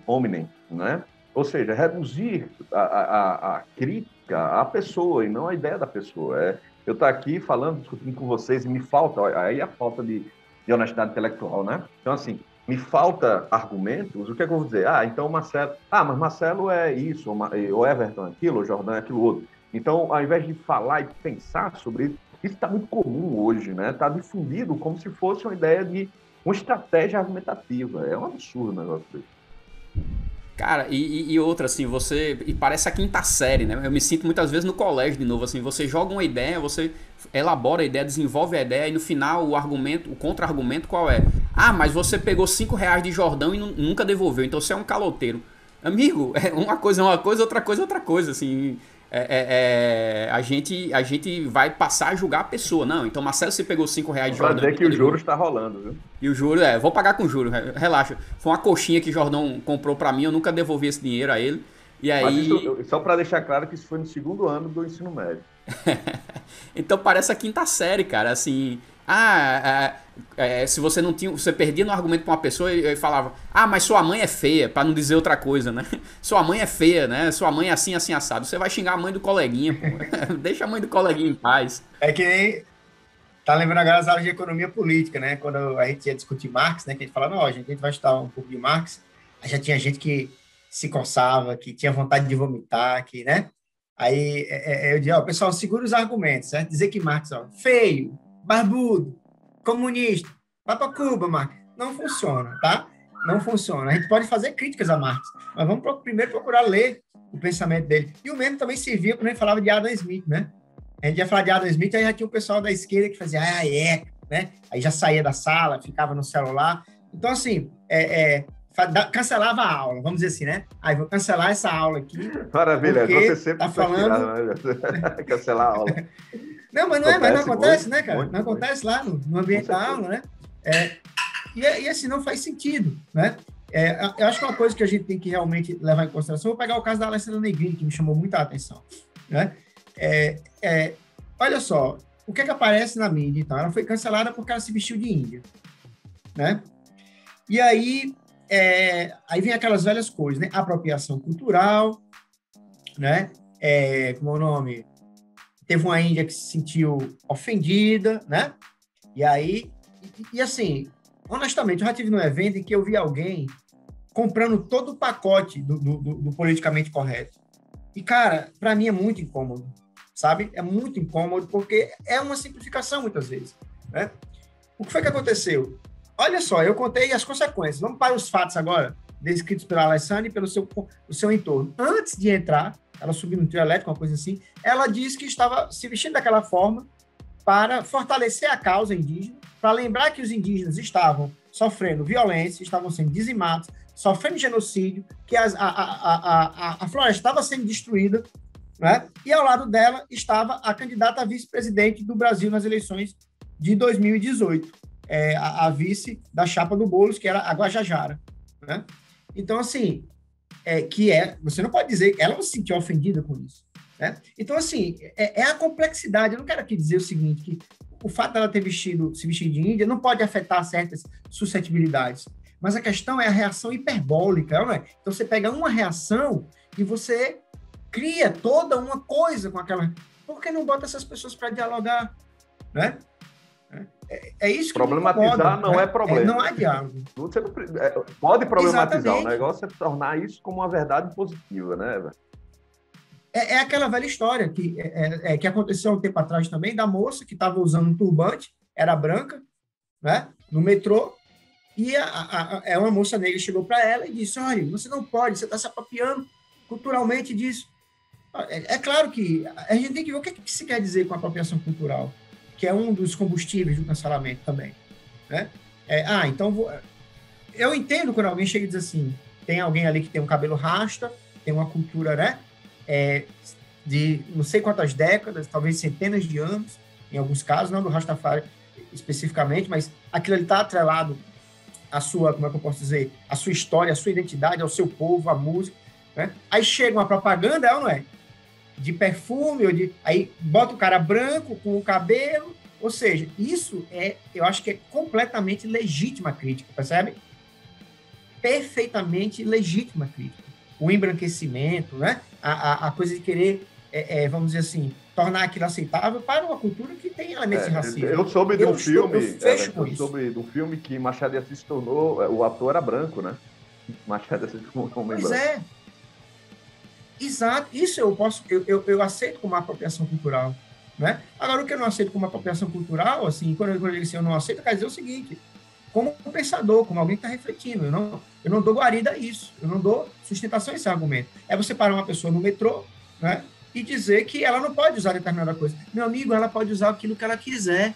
hominem, né? Ou seja, reduzir a crítica à pessoa e não à ideia da pessoa. Eu estou aqui falando, discutindo com vocês e me falta, aí a falta de honestidade intelectual, né? Então, assim, me falta argumentos, o que é que eu vou dizer? Então o Marcelo... mas Marcelo é isso, ou Everton é aquilo, ou Jordão é aquilo outro. Então, ao invés de falar e pensar sobre isso, isso está muito comum hoje, né? Está difundido como se fosse uma ideia de uma estratégia argumentativa. É um absurdo o negócio desse. Cara, e outra, assim, e parece a quinta série, né? Eu me sinto muitas vezes no colégio de novo, assim, você joga uma ideia, você elabora a ideia, desenvolve a ideia, e no final o contra-argumento qual é? Mas você pegou R$5 de Jordão e nunca devolveu, então você é um caloteiro. Amigo, uma coisa é uma coisa, outra coisa é outra coisa, assim... a gente vai passar a julgar a pessoa. Não, então Marcelo, você pegou R$5 de Jordão. Pra dizer que o juro está rolando, viu? E o juro, vou pagar com juro, relaxa. Foi uma coxinha que Jordão comprou pra mim, eu nunca devolvi esse dinheiro a ele. E aí... Mas isso, só pra deixar claro que isso foi no 2º ano do ensino médio. Então parece a quinta série, cara, assim... se você não tinha... Você perdia no argumento pra uma pessoa e falava... mas sua mãe é feia, pra não dizer outra coisa, né? Sua mãe é feia, né? Sua mãe é assim, assim, assado. Você vai xingar a mãe do coleguinha, pô. Deixa a mãe do coleguinha em paz. É que nem... Tá lembrando agora as aulas de economia política, né? Quando a gente ia discutir Marx, né? Que a gente falava, não, a gente vai estudar um pouco de Marx. Aí já tinha gente que se coçava, que tinha vontade de vomitar, que, né? Aí eu dizia, pessoal, segura os argumentos, certo? Dizer que Marx, feio, barbudo, comunista, vai para Cuba, Marx. Não funciona, tá? não funciona. A gente pode fazer críticas a Marx, mas vamos primeiro procurar ler o pensamento dele. E o mesmo também servia quando a gente falava de Adam Smith, né? A gente ia falar de Adam Smith, aí já tinha o pessoal da esquerda que fazia, né? Aí já saía da sala, ficava no celular. Então, assim, cancelava a aula, vamos dizer assim, né? Aí vou cancelar essa aula aqui. Maravilha, você sempre tá falando... cancelar a aula. Não, mas não acontece, muito, né, cara? Não acontece lá no ambiente da aula, né? E assim, não faz sentido, né? Eu acho que uma coisa que a gente tem que realmente levar em consideração, vou pegar o caso da Alessandra Negrini, que me chamou muita atenção, né? Olha só, o que aparece na mídia, então? Ela foi cancelada porque ela se vestiu de índia, né? E aí vem aquelas velhas coisas, né? Apropriação cultural, né? Como é o nome? Teve uma índia que se sentiu ofendida, né? E aí, assim, honestamente, eu já estive num evento em que eu vi alguém comprando todo o pacote do politicamente correto. E, cara, para mim é muito incômodo, sabe? É muito incômodo porque é uma simplificação, muitas vezes, né? O que foi que aconteceu? Olha só, eu contei as consequências. Vamos para os fatos agora, descritos pela Alessandra e pelo seu entorno. Antes de entrar, ela subiu no trio elétrico, uma coisa assim, ela disse que estava se vestindo daquela forma para fortalecer a causa indígena, para lembrar que os indígenas estavam sofrendo violência, estavam sendo dizimados, sofrendo genocídio, que a floresta estava sendo destruída, né? E ao lado dela estava a candidata a vice-presidente do Brasil nas eleições de 2018, a vice da chapa do Boulos, que era a Guajajara, né? Então, assim, você não pode dizer que ela não se sentiu ofendida com isso, né? Então, assim, a complexidade. Eu não quero aqui dizer o seguinte, que o fato dela ter se vestido de índia não pode afetar certas suscetibilidades, mas a questão é a reação hiperbólica, não é? Então, você pega uma reação e você cria toda uma coisa com aquela... Por que não bota essas pessoas para dialogar, né? É isso que problematizar incomoda, não né? É problema. Não há diálogo. Você não, pode problematizar. Exatamente. O negócio é tornar isso como uma verdade positiva, né? É aquela velha história que aconteceu um tempo atrás também, da moça que estava usando um turbante, era branca, né, no metrô, e uma moça negra chegou para ela e disse, olha, você não pode, você está se apropriando culturalmente disso. É claro que a gente tem que ver o que se quer dizer com apropriação cultural, que é um dos combustíveis do cancelamento também, né? Então, eu entendo quando alguém chega e diz assim, tem alguém ali que tem um cabelo rasta, tem uma cultura, né, de não sei quantas décadas, talvez centenas de anos, em alguns casos, não do Rastafari especificamente, mas aquilo ali está atrelado à sua, como é que eu posso dizer, à sua história, à sua identidade, ao seu povo, à música, né? Aí chega uma propaganda, não é? De perfume, aí bota o cara branco com o cabelo, ou seja, isso eu acho que é completamente legítima a crítica, percebe? Perfeitamente legítima a crítica. O embranquecimento, né? A coisa de querer, vamos dizer assim, tornar aquilo aceitável para uma cultura que tem elementos de racismo. Eu soube de um filme que Machado de Assis se tornou, o ator era branco, né? Machado de Assis como um homem branco. Pois é. Exato. Isso eu aceito como uma apropriação cultural, né? Agora, o que eu não aceito como uma apropriação cultural, assim, quando eu digo assim, eu não aceito, quer dizer o seguinte, como um pensador, como alguém que está refletindo, eu não dou guarida a isso, eu não dou sustentação a esse argumento. É você parar uma pessoa no metrô, né, e dizer que ela não pode usar determinada coisa. Meu amigo, ela pode usar aquilo que ela quiser.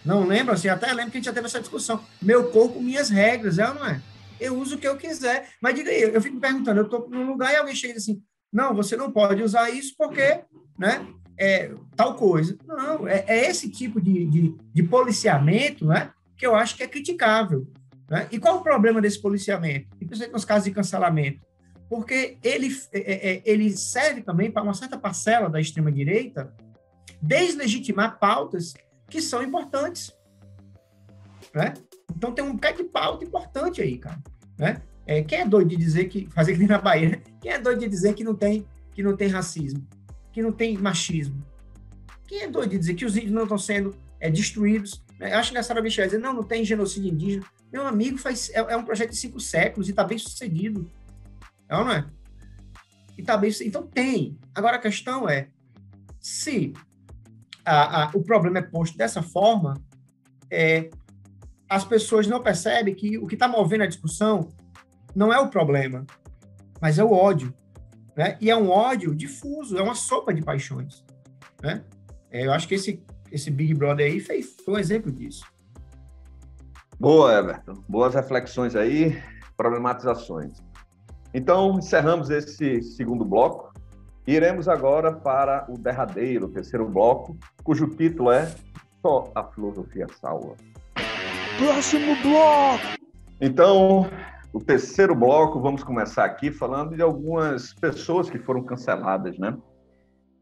Não lembra? Assim, até lembro que a gente já teve essa discussão. Meu corpo, minhas regras, ou não é? Eu uso o que eu quiser. Mas diga aí, eu fico me perguntando, eu estou num lugar e alguém chega e diz assim, não, você não pode usar isso porque, né, tal coisa. Não, é esse tipo de policiamento, né, que eu acho que é criticável, né? E qual o problema desse policiamento? E principalmente nos casos de cancelamento? Porque ele serve também para uma certa parcela da extrema-direita deslegitimar pautas que são importantes, né? Então tem um bocado de pauta importante aí, cara, né? Quem é doido de dizer que, fazer que nem na Bahia, né? Quem é doido de dizer que não tem racismo, que não tem machismo? Quem é doido de dizer que os índios não estão sendo destruídos? Eu acho engraçado a bicha dizer, não tem genocídio indígena. Meu amigo, é um projeto de 5 séculos e está bem sucedido. Não é? E tá bem, então tem. Agora a questão é, se o problema é posto dessa forma, as pessoas não percebem que o que está movendo a discussão não é o problema, mas é o ódio, né? E é um ódio difuso, é uma sopa de paixões, né? Eu acho que esse Big Brother aí foi um exemplo disso. Boa, Everton. Boas reflexões aí, problematizações. Então, encerramos esse segundo bloco e iremos agora para o derradeiro, o terceiro bloco, cujo título é Só a Filosofia Salva. Próximo bloco! Então, o terceiro bloco, vamos começar aqui falando de algumas pessoas que foram canceladas, né?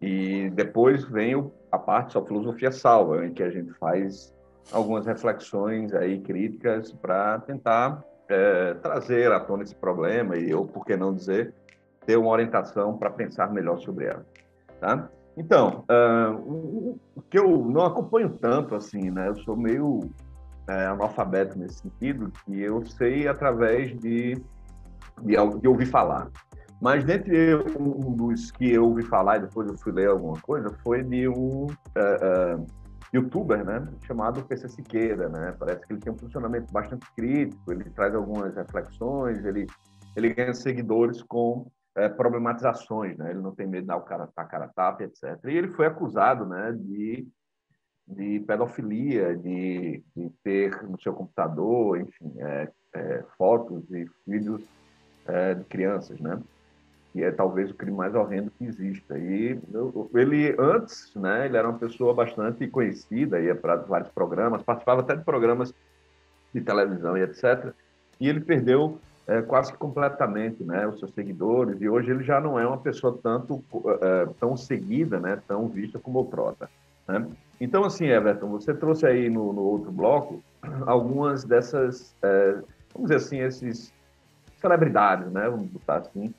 E depois vem a parte Só a Filosofia Salva, em que a gente faz algumas reflexões aí críticas para tentar trazer à tona esse problema e eu, por que não dizer, ter uma orientação para pensar melhor sobre ela, tá? Então, o que eu não acompanho tanto assim, né? Eu sou meio analfabeto nesse sentido, que eu sei através de ouvir falar. Mas dentre um dos que eu ouvi falar e depois eu fui ler alguma coisa, foi de um youtuber, né, chamado PC Siqueira, né? Parece que ele tem um funcionamento bastante crítico, ele traz algumas reflexões, ele ganha seguidores com problematizações, né? Ele não tem medo de dar o cara a tapa, etc. E ele foi acusado, né, de pedofilia, de ter no seu computador, enfim, fotos e vídeos de crianças, né? Que é talvez o crime mais horrendo que exista. E ele, antes, né, ele era uma pessoa bastante conhecida, ia para vários programas, participava até de programas de televisão e etc. E ele perdeu quase que completamente, né, os seus seguidores, e hoje ele já não é uma pessoa tão seguida, né, tão vista como outrora, né? Então, assim, Everton, você trouxe aí no outro bloco algumas dessas, vamos dizer assim, esses celebridades, né, vamos botar assim,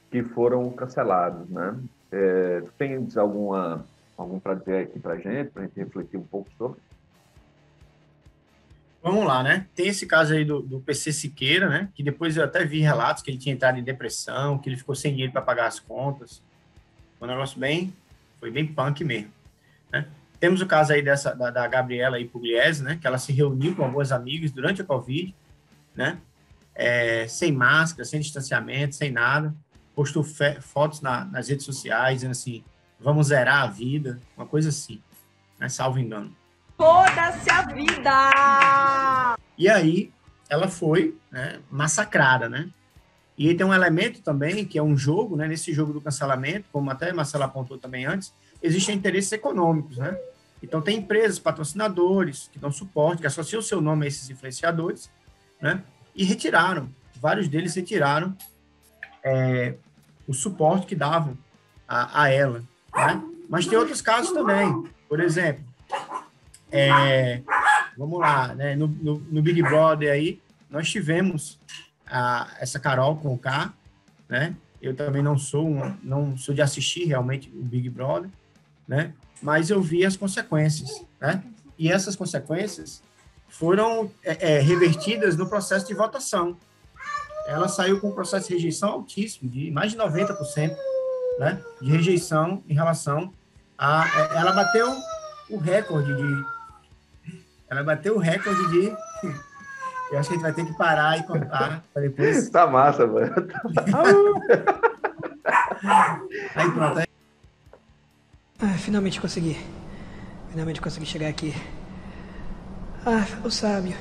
que foram cancelados, né? Tem algum para dizer aqui para a gente refletir um pouco sobre? Vamos lá, né? Tem esse caso aí do PC Siqueira, né? Que depois eu até vi relatos que ele tinha entrado em depressão, que ele ficou sem dinheiro para pagar as contas. Foi um negócio foi bem punk mesmo, né? Temos o caso aí da Gabriela Pugliese, né? Que ela se reuniu com alguns amigos durante a Covid, né? Sem máscara, sem distanciamento, sem nada. Postou fotos nas redes sociais, dizendo assim, vamos zerar a vida, uma coisa assim, né? Salvo engano. Foda-se a vida! E aí, ela foi, né, massacrada, né? E aí tem um elemento também, que é um jogo, né? Nesse jogo do cancelamento, como até Marcela apontou também antes, existem interesses econômicos, né? Então, tem empresas, patrocinadores, que dão suporte, que associam o seu nome a esses influenciadores, né? E vários deles retiraram o suporte que davam a ela, né? Mas tem outros casos também. Por exemplo, vamos lá, né? No Big Brother aí, nós tivemos essa Carol com o K, né? Eu também não sou de assistir realmente o Big Brother, né? Mas eu vi as consequências, né? E essas consequências foram revertidas no processo de votação. Ela saiu com um processo de rejeição altíssimo, de mais de 90%, né, de rejeição em relação a... Ela bateu o recorde de... Eu acho que a gente vai ter que parar e cortar para depois... Tá massa, mano. Aí pronto. Finalmente consegui chegar aqui. O sábio.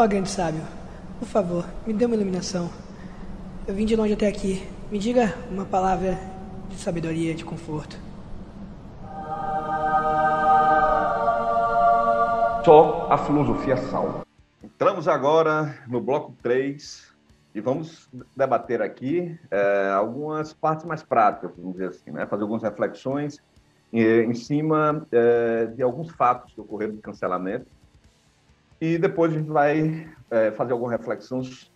Grande sábio. Por favor, me dê uma iluminação. Eu vim de longe até aqui. Me diga uma palavra de sabedoria, de conforto. Só a filosofia salva. Entramos agora no bloco 3 e vamos debater aqui algumas partes mais práticas, vamos dizer assim, né? Fazer algumas reflexões em cima de alguns fatos que ocorreram de cancelamento. E depois a gente vai fazer algumas reflexões,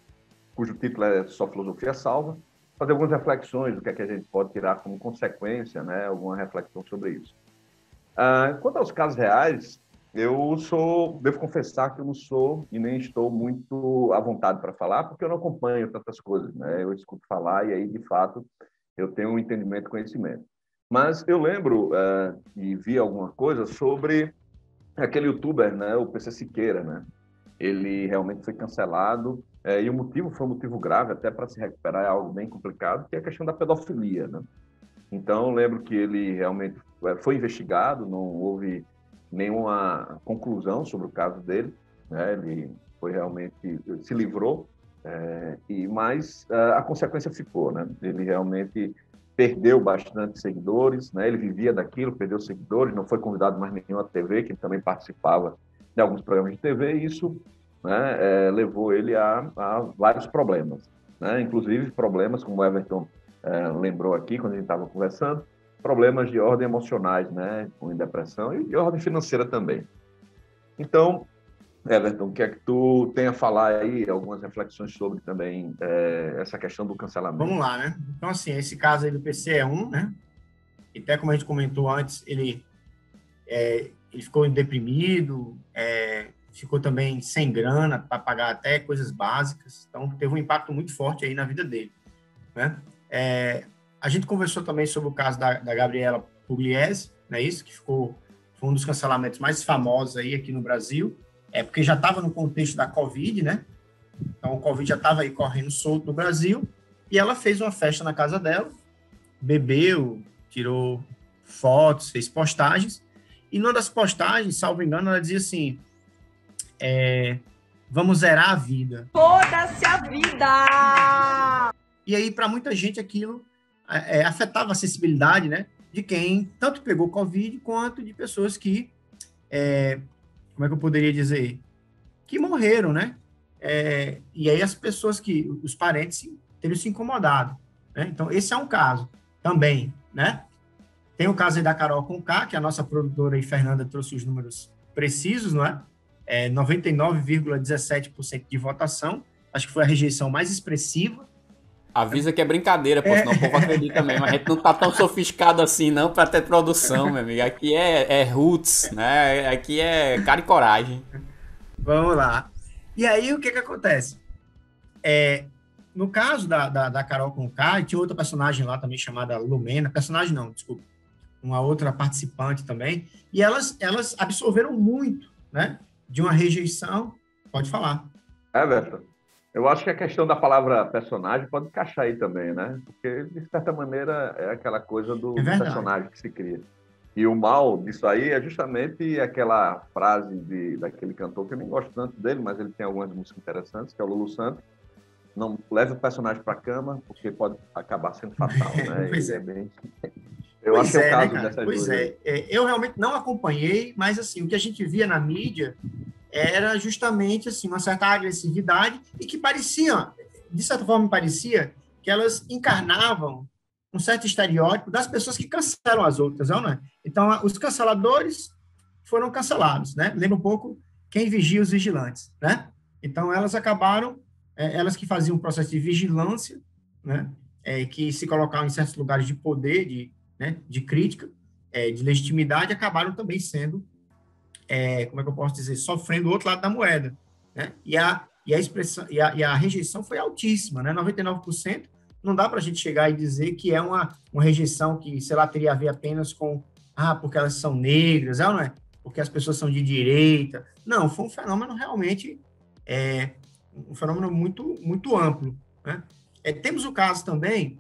cujo título é Só Filosofia Salva, fazer algumas reflexões do que é que a gente pode tirar como consequência, né? Alguma reflexão sobre isso. Quanto aos casos reais, devo confessar que eu não sou e nem estou muito à vontade para falar, porque eu não acompanho tantas coisas, né? Eu escuto falar e aí, de fato, eu tenho um entendimento e conhecimento. Mas eu lembro e vi alguma coisa sobre aquele youtuber, né, o PC Siqueira, né, ele realmente foi cancelado, e o motivo foi um motivo grave, até para se recuperar é algo bem complicado, que é a questão da pedofilia, né? Então, eu lembro que ele realmente foi investigado, não houve nenhuma conclusão sobre o caso dele, né? Ele foi realmente, se livrou, mas a consequência ficou, né? Ele realmente perdeu bastante seguidores, né? Ele vivia daquilo, perdeu seguidores, não foi convidado mais nenhuma TV, que também participava de alguns programas de TV, e isso, né, levou ele a vários problemas, né? Inclusive problemas, como o Everton lembrou aqui, quando a gente estava conversando, problemas de ordem emocionais, né, com depressão, e de ordem financeira também. Então, Everton, o que é que tu tem a falar aí, algumas reflexões sobre também essa questão do cancelamento? Vamos lá, né? Então, assim, esse caso aí do PC é um, né? E até como a gente comentou antes, ele ficou deprimido, ficou também sem grana para pagar até coisas básicas, então teve um impacto muito forte aí na vida dele, né? A gente conversou também sobre o caso da Gabriela Pugliese, né? Isso, que foi um dos cancelamentos mais famosos aí aqui no Brasil, porque já estava no contexto da Covid, né? Então, o Covid já estava aí correndo solto no Brasil, e ela fez uma festa na casa dela, bebeu, tirou fotos, fez postagens, e numa das postagens, salvo engano, ela dizia assim, vamos zerar a vida. Foda-se a vida! E aí, para muita gente, aquilo afetava a sensibilidade, né? De quem tanto pegou Covid, quanto de pessoas que, como é que eu poderia dizer? Que morreram, né? E aí as pessoas os parentes teriam se incomodado, né? Então, esse é um caso também, né? Tem o caso aí da Carol Conká, que a nossa produtora aí, Fernanda, trouxe os números precisos, não é? 99,17% de votação, acho que foi a rejeição mais expressiva. Avisa que é brincadeira, pô, senão o povo acredita mesmo. A gente não tá tão sofisticado assim, não, para ter produção, meu amigo. Aqui é roots, né? Aqui é cara e coragem. Vamos lá. E aí, o que acontece? No caso da Carol Conká, tinha outra personagem lá também chamada Lumena. Personagem não, desculpa. Uma outra participante também. E elas absorveram muito, né? De uma rejeição. Pode falar. Everton, eu acho que a questão da palavra personagem pode encaixar aí também, né? Porque, de certa maneira, é aquela coisa do personagem que se cria. E o mal disso aí é justamente aquela frase daquele cantor, que eu nem gosto tanto dele, mas ele tem algumas músicas interessantes, que é o Lulu Santos. Não leve o personagem para a cama, porque pode acabar sendo fatal, né? Pois é. Eu acho que é o caso, né, dessas duas. Eu realmente não acompanhei, mas assim, o que a gente via na mídia era justamente assim, uma certa agressividade e que parecia, de certa forma parecia, que elas encarnavam um certo estereótipo das pessoas que cancelam as outras, não é? Então, os canceladores foram cancelados, né? Lembra um pouco quem vigia os vigilantes, né? Então, elas acabaram, elas que faziam um processo de vigilância, né? Que se colocavam em certos lugares de poder, de crítica, de legitimidade, acabaram também sendo, como é que eu posso dizer, sofrendo o outro lado da moeda, né? E a expressão, e a rejeição foi altíssima, né? 99%. Não dá para a gente chegar e dizer que é uma rejeição que, sei lá, teria a ver apenas com, porque elas são negras, não é? Porque as pessoas são de direita. Não, foi um fenômeno realmente, um fenômeno muito, muito amplo, né? Temos o caso também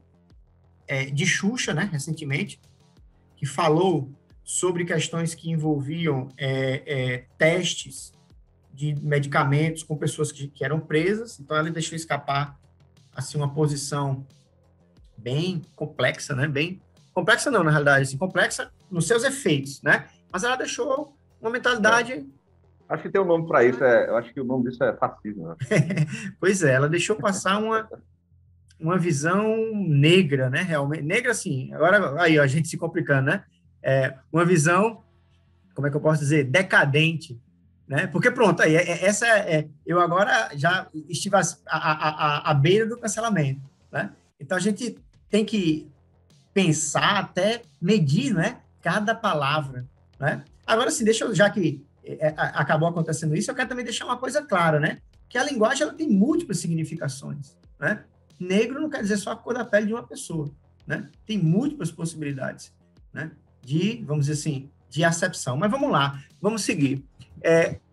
de Xuxa, né, recentemente, que falou sobre questões que envolviam testes de medicamentos com pessoas que eram presas, então ela deixou escapar assim, uma posição bem complexa, né? Bem complexa não, na realidade, assim, complexa nos seus efeitos, né? Mas ela deixou uma mentalidade... Acho que tem um nome para isso, eu acho que o nome disso é fascismo. Né? Pois ela deixou passar uma visão negra, né? Realmente, negra assim, agora aí ó, a gente se complicando, né? Uma visão, como é que eu posso dizer, decadente, né? Porque pronto, aí eu agora já estive à beira do cancelamento, né? Então a gente tem que pensar até medir, né, cada palavra, né? Agora sim, já que acabou acontecendo isso, eu quero também deixar uma coisa clara, né? Que a linguagem ela tem múltiplas significações, né? Negro não quer dizer só a cor da pele de uma pessoa, né? Tem múltiplas possibilidades, né? Vamos dizer assim, de acepção. Mas vamos lá, vamos seguir.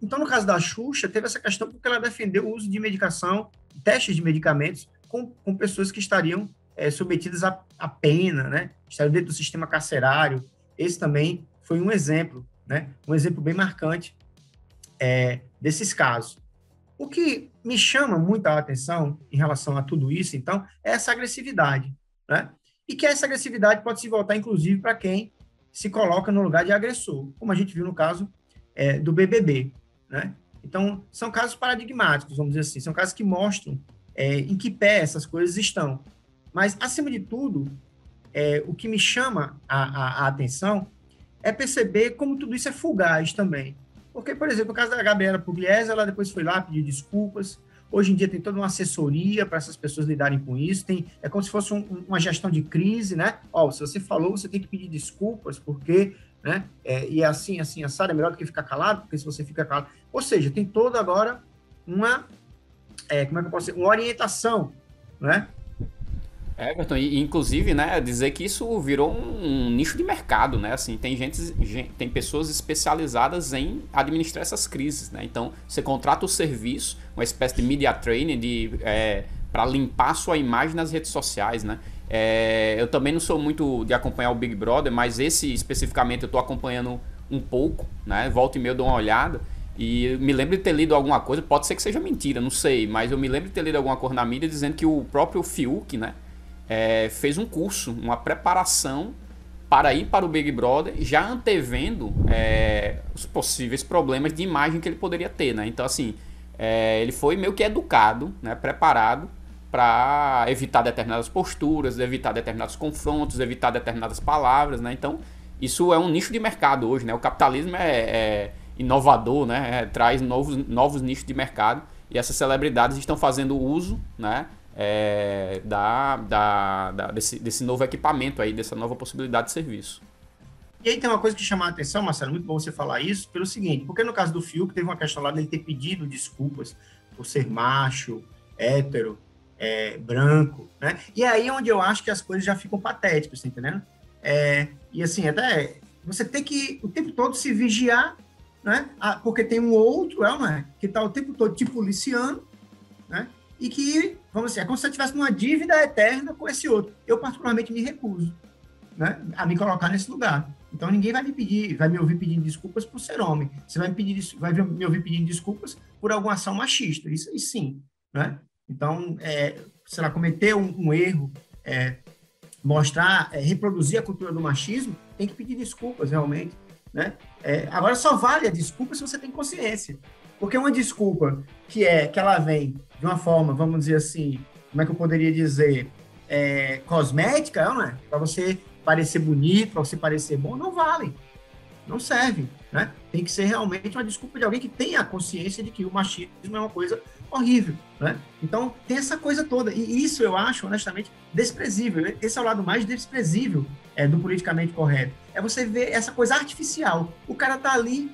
Então, no caso da Xuxa, teve essa questão porque ela defendeu o uso de medicação, testes de medicamentos com pessoas que estariam submetidas à pena, né? Estariam dentro do sistema carcerário. Esse também foi um exemplo, né? Um exemplo bem marcante desses casos. O que me chama muita atenção em relação a tudo isso, então, é essa agressividade, né? E que essa agressividade pode se voltar, inclusive, para quem se coloca no lugar de agressor, como a gente viu no caso do BBB, né? Então, são casos paradigmáticos, vamos dizer assim, são casos que mostram em que pé essas coisas estão. Mas, acima de tudo, o que me chama a atenção é perceber como tudo isso é fugaz também. Porque, por exemplo, no caso da Gabriela Pugliese, ela depois foi lá pedir desculpas. Hoje em dia tem toda uma assessoria para essas pessoas lidarem com isso. É como se fosse uma gestão de crise, né? Se você falou, você tem que pedir desculpas, porque, né? E é assim, assado, é melhor do que ficar calado, porque se você fica calado... Ou seja, tem toda agora uma orientação, né? Everton, e inclusive, né, dizer que isso virou um nicho de mercado, né, assim, tem pessoas especializadas em administrar essas crises, né, então você contrata o serviço, uma espécie de media training para limpar a sua imagem nas redes sociais, né. Eu também não sou muito de acompanhar o Big Brother, mas esse especificamente eu estou acompanhando um pouco, né, volta e meia eu dou uma olhada, e me lembro de ter lido alguma coisa, pode ser que seja mentira, não sei, mas eu me lembro de ter lido alguma coisa na mídia dizendo que o próprio Fiuk, né, fez um curso, uma preparação para ir para o Big Brother, já antevendo os possíveis problemas de imagem que ele poderia ter, né? Então, assim, ele foi meio que educado, né? Preparado para evitar determinadas posturas, evitar determinados confrontos, evitar determinadas palavras, né? Então, isso é um nicho de mercado hoje, né? O capitalismo é inovador, né? Traz novos nichos de mercado e essas celebridades estão fazendo uso, né? Desse novo equipamento aí, dessa nova possibilidade de serviço. E aí tem uma coisa que chama a atenção, Marcelo, muito bom você falar isso, pelo seguinte, porque no caso do Fiuk teve uma questão lá dele ter pedido desculpas por ser macho, hétero, branco, né? E aí é onde eu acho que as coisas já ficam patéticas, tá entendendo? E assim, até você tem que o tempo todo se vigiar, né? Porque tem um outro, que tá o tempo todo te policiando, né? E que, vamos dizer, é como se você estivesse numa dívida eterna com esse outro. Eu, particularmente, me recuso, né, a me colocar nesse lugar. Então, ninguém vai me ouvir pedindo desculpas por ser homem. Você vai me ouvir pedindo desculpas por alguma ação machista. Isso aí sim, né? Então, sei lá, cometer um erro, reproduzir a cultura do machismo, tem que pedir desculpas, realmente, né? Agora, só vale a desculpa se você tem consciência. Porque uma desculpa que ela vem de uma forma, vamos dizer assim, como é que eu poderia dizer, cosmética, não é? Para você parecer bonito, para você parecer bom, não vale, não serve, né? Tem que ser realmente uma desculpa de alguém que tenha a consciência de que o machismo é uma coisa horrível, né? Então, tem essa coisa toda, e isso eu acho, honestamente, desprezível. Esse é o lado mais desprezível do politicamente correto. É você ver essa coisa artificial. O cara tá ali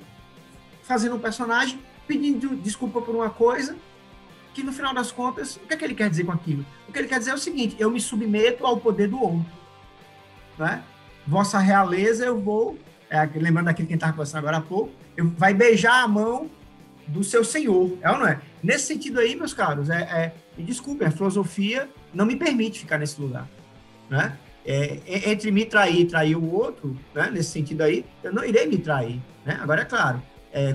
fazendo um personagem, pedindo desculpa por uma coisa que, no final das contas, o que é que ele quer dizer com aquilo? O que ele quer dizer é o seguinte: eu me submeto ao poder do outro, né? Vossa realeza, eu vou, lembrando daquilo que a gente estava conversando agora há pouco, vai beijar a mão do seu senhor, ou não é? Nesse sentido aí, meus caros, me desculpem, a filosofia não me permite ficar nesse lugar, né? Entre me trair e trair o outro, né? Nesse sentido aí, eu não irei me trair, né? Agora, é claro,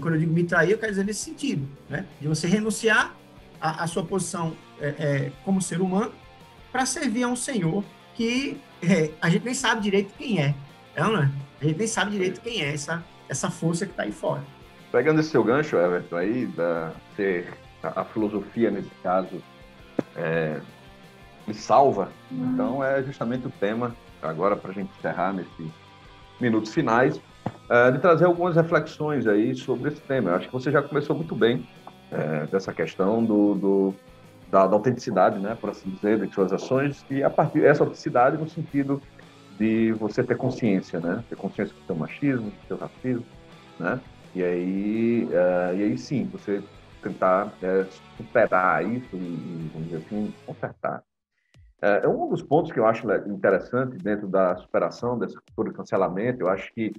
quando eu digo me trair, eu quero dizer nesse sentido, né? De você renunciar à sua posição como ser humano para servir a um senhor que a gente nem sabe direito quem é, não é? A gente nem sabe direito quem é essa força que está aí fora. Pegando esse seu gancho, Everton, aí, a filosofia, nesse caso, me salva. Então, é justamente o tema, agora, para a gente encerrar nesses minutos finais, de trazer algumas reflexões aí sobre esse tema. Eu acho que você já começou muito bem dessa questão da autenticidade, né, por assim dizer, de suas ações, e a partir dessa autenticidade no sentido de você ter consciência, né, ter consciência do seu machismo, do seu racismo, né, e aí sim, você tentar superar isso e, vamos dizer assim, consertar. Um dos pontos que eu acho interessante dentro da superação dessa cultura de cancelamento, eu acho que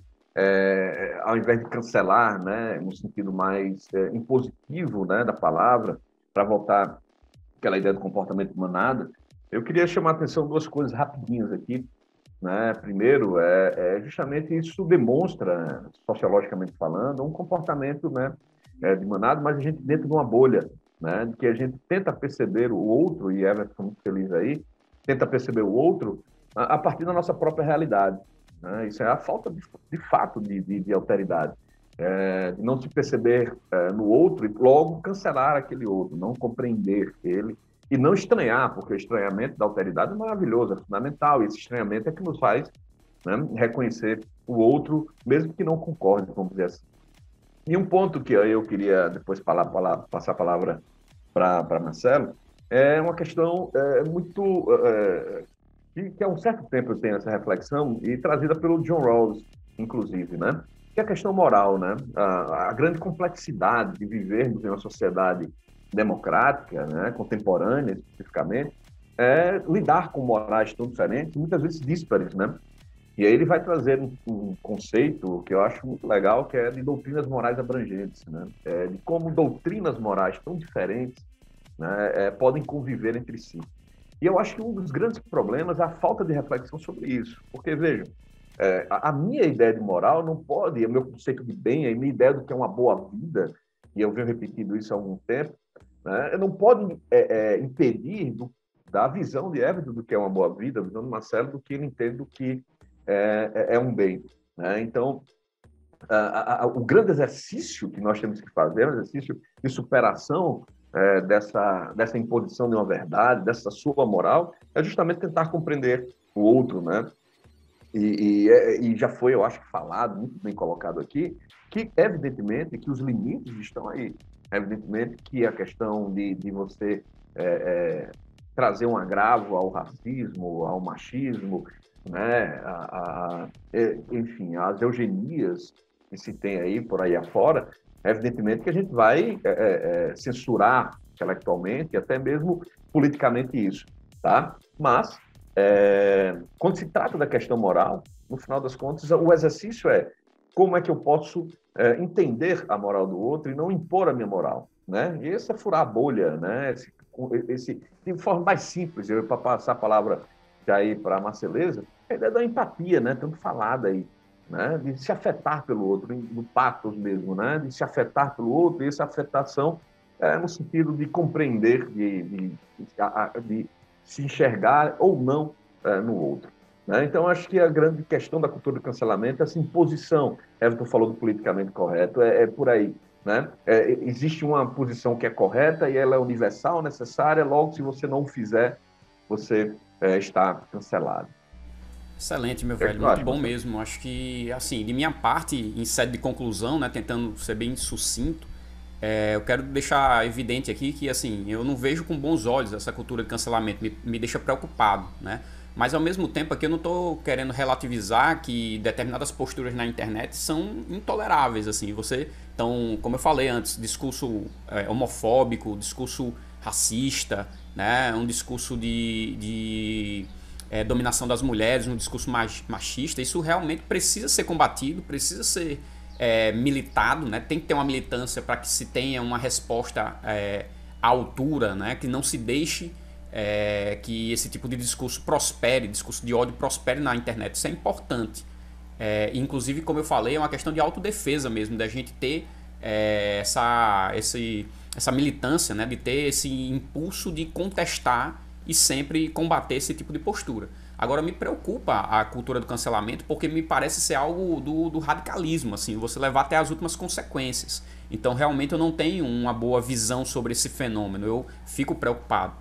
ao invés de cancelar, né, no sentido mais impositivo, né, da palavra, para voltar àquela ideia do comportamento de manada, eu queria chamar a atenção duas coisas rapidinhas aqui, né? Primeiro, justamente isso demonstra, sociologicamente falando, um comportamento, né, de manada, mas a gente dentro de uma bolha, né, de que a gente tenta perceber o outro, e Everton muito feliz aí, tenta perceber o outro a partir da nossa própria realidade. Né? Isso é a falta, de fato, de alteridade. De não se perceber no outro e logo cancelar aquele outro, não compreender ele e não estranhar, porque o estranhamento da alteridade é maravilhoso, é fundamental, e esse estranhamento é que nos faz, né, reconhecer o outro, mesmo que não concorde, vamos dizer assim. E um ponto que eu queria depois passar a palavra para Marcelo, é uma questão muito... que há um certo tempo eu tenho essa reflexão, e trazida pelo John Rawls, inclusive, né? Que é a questão moral, né? A grande complexidade de vivermos em uma sociedade democrática, né, contemporânea especificamente, é lidar com morais tão diferentes, muitas vezes díspares, né? E aí ele vai trazer um conceito que eu acho muito legal, que é de doutrinas morais abrangentes, né? De como doutrinas morais tão diferentes, né, podem conviver entre si. E eu acho que um dos grandes problemas é a falta de reflexão sobre isso. Porque, vejam, a minha ideia de moral não pode, o meu conceito de bem, a minha ideia do que é uma boa vida, e eu venho repetindo isso há algum tempo, né, não pode impedir da visão de Everton do que é uma boa vida, a visão de Marcelo do que ele entende do que é um bem. Né? Então, o grande exercício que nós temos que fazer, um exercício de superação dessa imposição de uma verdade, dessa sua moral, é justamente tentar compreender o outro, né? E já foi, eu acho, falado, muito bem colocado aqui, que evidentemente que os limites estão aí. Evidentemente que a questão de você trazer um agravo ao racismo, ao machismo, né? Enfim, as eugenias que se tem aí por aí afora, evidentemente que a gente vai censurar intelectualmente e até mesmo politicamente isso, tá? Mas, quando se trata da questão moral, no final das contas, o exercício é como é que eu posso entender a moral do outro e não impor a minha moral, né? E esse é furar a bolha, né? De forma mais simples, para passar a palavra já aí para a Marceleza, a ideia da empatia, né? Tanto falada aí, né? De se afetar pelo outro, no pathos mesmo, né? De se afetar pelo outro, e essa afetação no sentido de compreender, de se enxergar ou não no outro. Né? Então, acho que a grande questão da cultura do cancelamento é essa imposição. Everton falou do politicamente correto, é por aí. Né? Existe uma posição que é correta e ela é universal, necessária, logo, se você não o fizer, você está cancelado. Excelente, meu velho, muito bom mesmo. Acho que, assim, de minha parte, em sede de conclusão, né, tentando ser bem sucinto, eu quero deixar evidente aqui que, assim, eu não vejo com bons olhos essa cultura de cancelamento, me deixa preocupado, né? Mas, ao mesmo tempo, aqui eu não estou querendo relativizar que determinadas posturas na internet são intoleráveis, assim. Então, como eu falei antes, discurso homofóbico, discurso racista, né, um discurso de dominação das mulheres, um discurso machista, isso realmente precisa ser combatido, precisa ser militado, né? Tem que ter uma militância para que se tenha uma resposta à altura, né? Que não se deixe que esse tipo de discurso prospere, discurso de ódio prospere na internet. Isso é importante. Inclusive, como eu falei, é uma questão de autodefesa mesmo, da gente ter essa militância, né? De ter esse impulso de contestar e sempre combater esse tipo de postura. Agora, me preocupa a cultura do cancelamento porque me parece ser algo do radicalismo, assim, você levar até as últimas consequências. Então, realmente, eu não tenho uma boa visão sobre esse fenômeno, eu fico preocupado.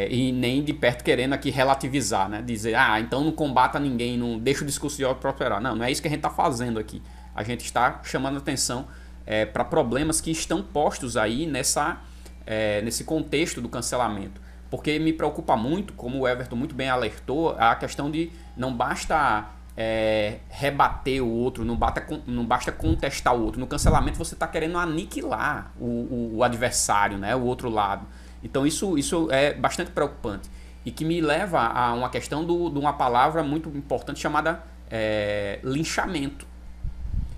E nem de perto querendo aqui relativizar, né? Dizer, então não combata ninguém, não deixa o discurso de ódio prosperar. Não é isso que a gente está fazendo aqui. A gente está chamando atenção para problemas que estão postos aí nesse contexto do cancelamento. Porque me preocupa muito, como o Everton muito bem alertou, a questão de não basta rebater o outro, não basta contestar o outro. No cancelamento você está querendo aniquilar o adversário, né? O outro lado. Então isso é bastante preocupante. E que me leva a uma questão de uma palavra muito importante chamada linchamento.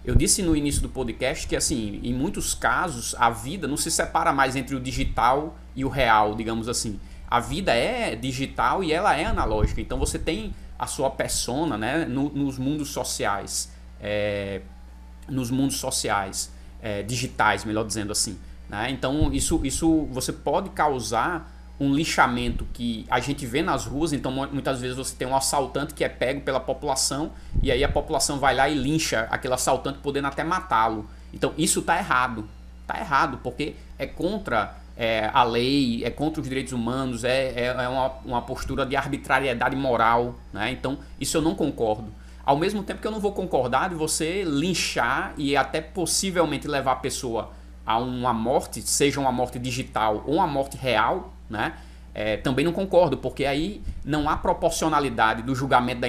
Eu disse no início do podcast que, assim, em muitos casos, a vida não se separa mais entre o digital e o real, digamos assim. A vida é digital e ela é analógica. Então você tem a sua persona, né, nos mundos sociais. Digitais, melhor dizendo assim, né? Então isso você pode causar um lixamento que a gente vê nas ruas. Então muitas vezes você tem um assaltante que é pego pela população e aí a população vai lá e lincha aquele assaltante, podendo até matá-lo. Então isso tá errado porque é contra a lei, é contra os direitos humanos, é uma postura de arbitrariedade moral, né? Então isso eu não concordo. Ao mesmo tempo que eu não vou concordar de você linchar e até possivelmente levar a pessoa a uma morte, seja uma morte digital ou uma morte real, né? Também não concordo, porque aí não há proporcionalidade do julgamento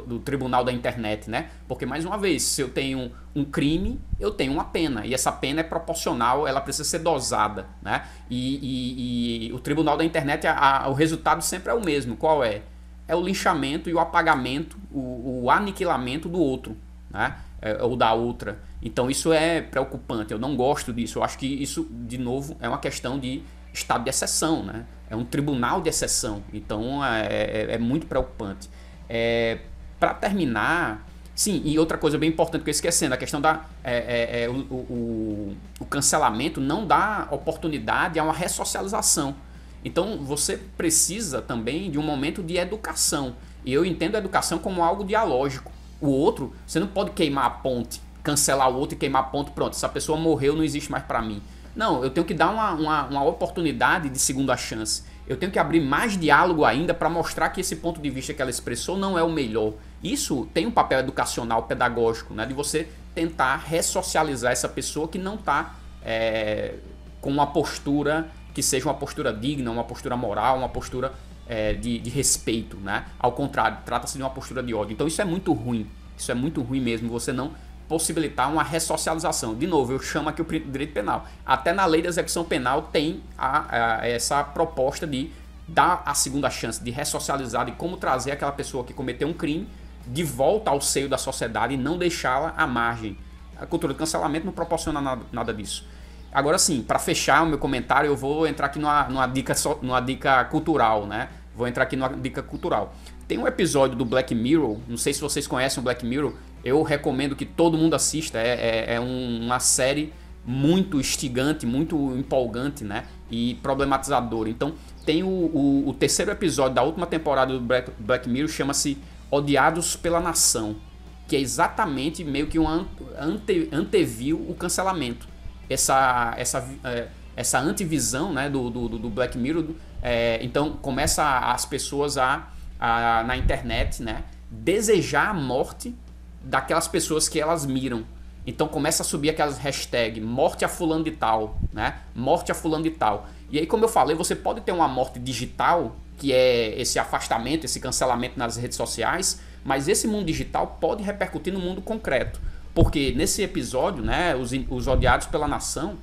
do tribunal da internet, né? Porque, mais uma vez, se eu tenho um crime, eu tenho uma pena, e essa pena é proporcional, ela precisa ser dosada, né? E o tribunal da internet, o resultado sempre é o mesmo. Qual é? É o linchamento e o apagamento, o aniquilamento do outro, né? Ou da outra. Então isso é preocupante, eu não gosto disso. Eu acho que isso, de novo, é uma questão de estado de exceção, né? É um tribunal de exceção, então é muito preocupante. Para terminar, sim, e outra coisa bem importante que eu esquecendo, a questão o cancelamento não dá oportunidade a uma ressocialização. Então você precisa também de um momento de educação. E eu entendo a educação como algo dialógico. O outro, você não pode queimar a ponte, cancelar o outro e queimar a ponte, pronto, essa pessoa morreu, não existe mais para mim. Não, eu tenho que dar uma oportunidade de segunda chance. Eu tenho que abrir mais diálogo ainda para mostrar que esse ponto de vista que ela expressou não é o melhor. Isso tem um papel educacional, pedagógico, né, de você tentar ressocializar essa pessoa que não está com uma postura que seja uma postura digna, uma postura moral, uma postura de respeito, né? Ao contrário, trata-se de uma postura de ódio. Então isso é muito ruim mesmo, você não possibilitar uma ressocialização. De novo, eu chamo aqui o direito penal. Até na lei da execução penal tem essa proposta de dar a segunda chance, de ressocializar, de como trazer aquela pessoa que cometeu um crime de volta ao seio da sociedade e não deixá-la à margem. A cultura do cancelamento não proporciona nada disso. Agora sim, para fechar o meu comentário, eu vou entrar aqui numa dica cultural, né? Vou entrar aqui numa dica cultural. Tem um episódio do Black Mirror, não sei se vocês conhecem o Black Mirror, eu recomendo que todo mundo assista, uma série muito instigante, muito empolgante, né? E problematizadora. Então, tem o terceiro episódio da última temporada do Black Mirror, chama-se Odiados pela Nação, que é exatamente meio que anteviu o cancelamento. Essa antivisão, né, do Black Mirror, então começa as pessoas na internet, né, desejar a morte daquelas pessoas que elas miram. Então começa a subir aquelas hashtags, morte a fulano de tal, né, morte a fulano de tal. E aí, como eu falei, você pode ter uma morte digital, que é esse afastamento, esse cancelamento nas redes sociais, mas esse mundo digital pode repercutir no mundo concreto. Porque nesse episódio, né, os odiados pela nação,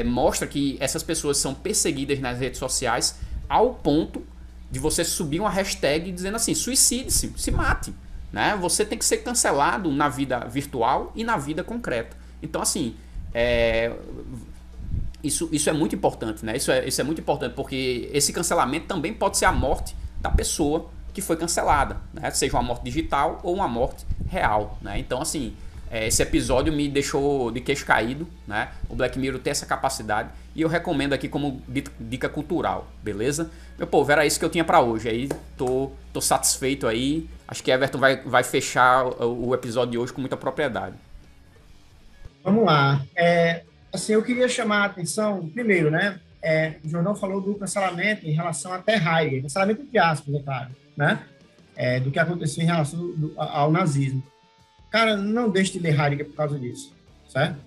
mostra que essas pessoas são perseguidas nas redes sociais ao ponto de você subir uma hashtag dizendo assim, suicide-se, se mate. Né? Você tem que ser cancelado na vida virtual e na vida concreta. Então, assim, isso é muito importante, né? Isso é muito importante, porque esse cancelamento também pode ser a morte da pessoa que foi cancelada, né? Seja uma morte digital ou uma morte real, né? Então, assim, esse episódio me deixou de queixo caído, né? O Black Mirror tem essa capacidade e eu recomendo aqui como dica cultural, beleza? Meu povo, era isso que eu tinha pra hoje. Aí tô satisfeito aí. Acho que Everton vai fechar o episódio de hoje com muita propriedade. Vamos lá. Assim, eu queria chamar a atenção, primeiro, né? O Jordão falou do cancelamento em relação até Heidegger, cancelamento entre aspas, é claro, né? Do que aconteceu em relação ao nazismo. Cara, não deixe de ler Heidegger por causa disso, certo?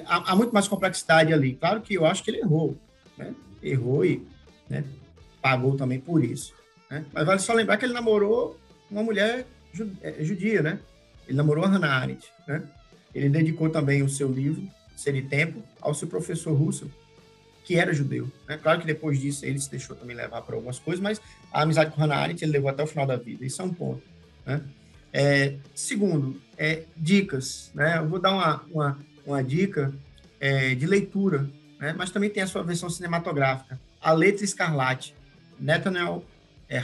Há muito mais complexidade ali. Claro que eu acho que ele errou, né? Errou e, né, pagou também por isso, né? Mas vale só lembrar que ele namorou uma mulher judia, né? Ele namorou a Hannah Arendt, né? Ele dedicou também o seu livro, Ser e Tempo, ao seu professor Russell, que era judeu, né? Claro que depois disso ele se deixou também levar por algumas coisas, mas a amizade com Hannah Arendt ele levou até o final da vida. Isso é um ponto, né? Segundo, dicas, né? Eu vou dar uma dica de leitura, né? Mas também tem a sua versão cinematográfica, A Letra Escarlate, Nathaniel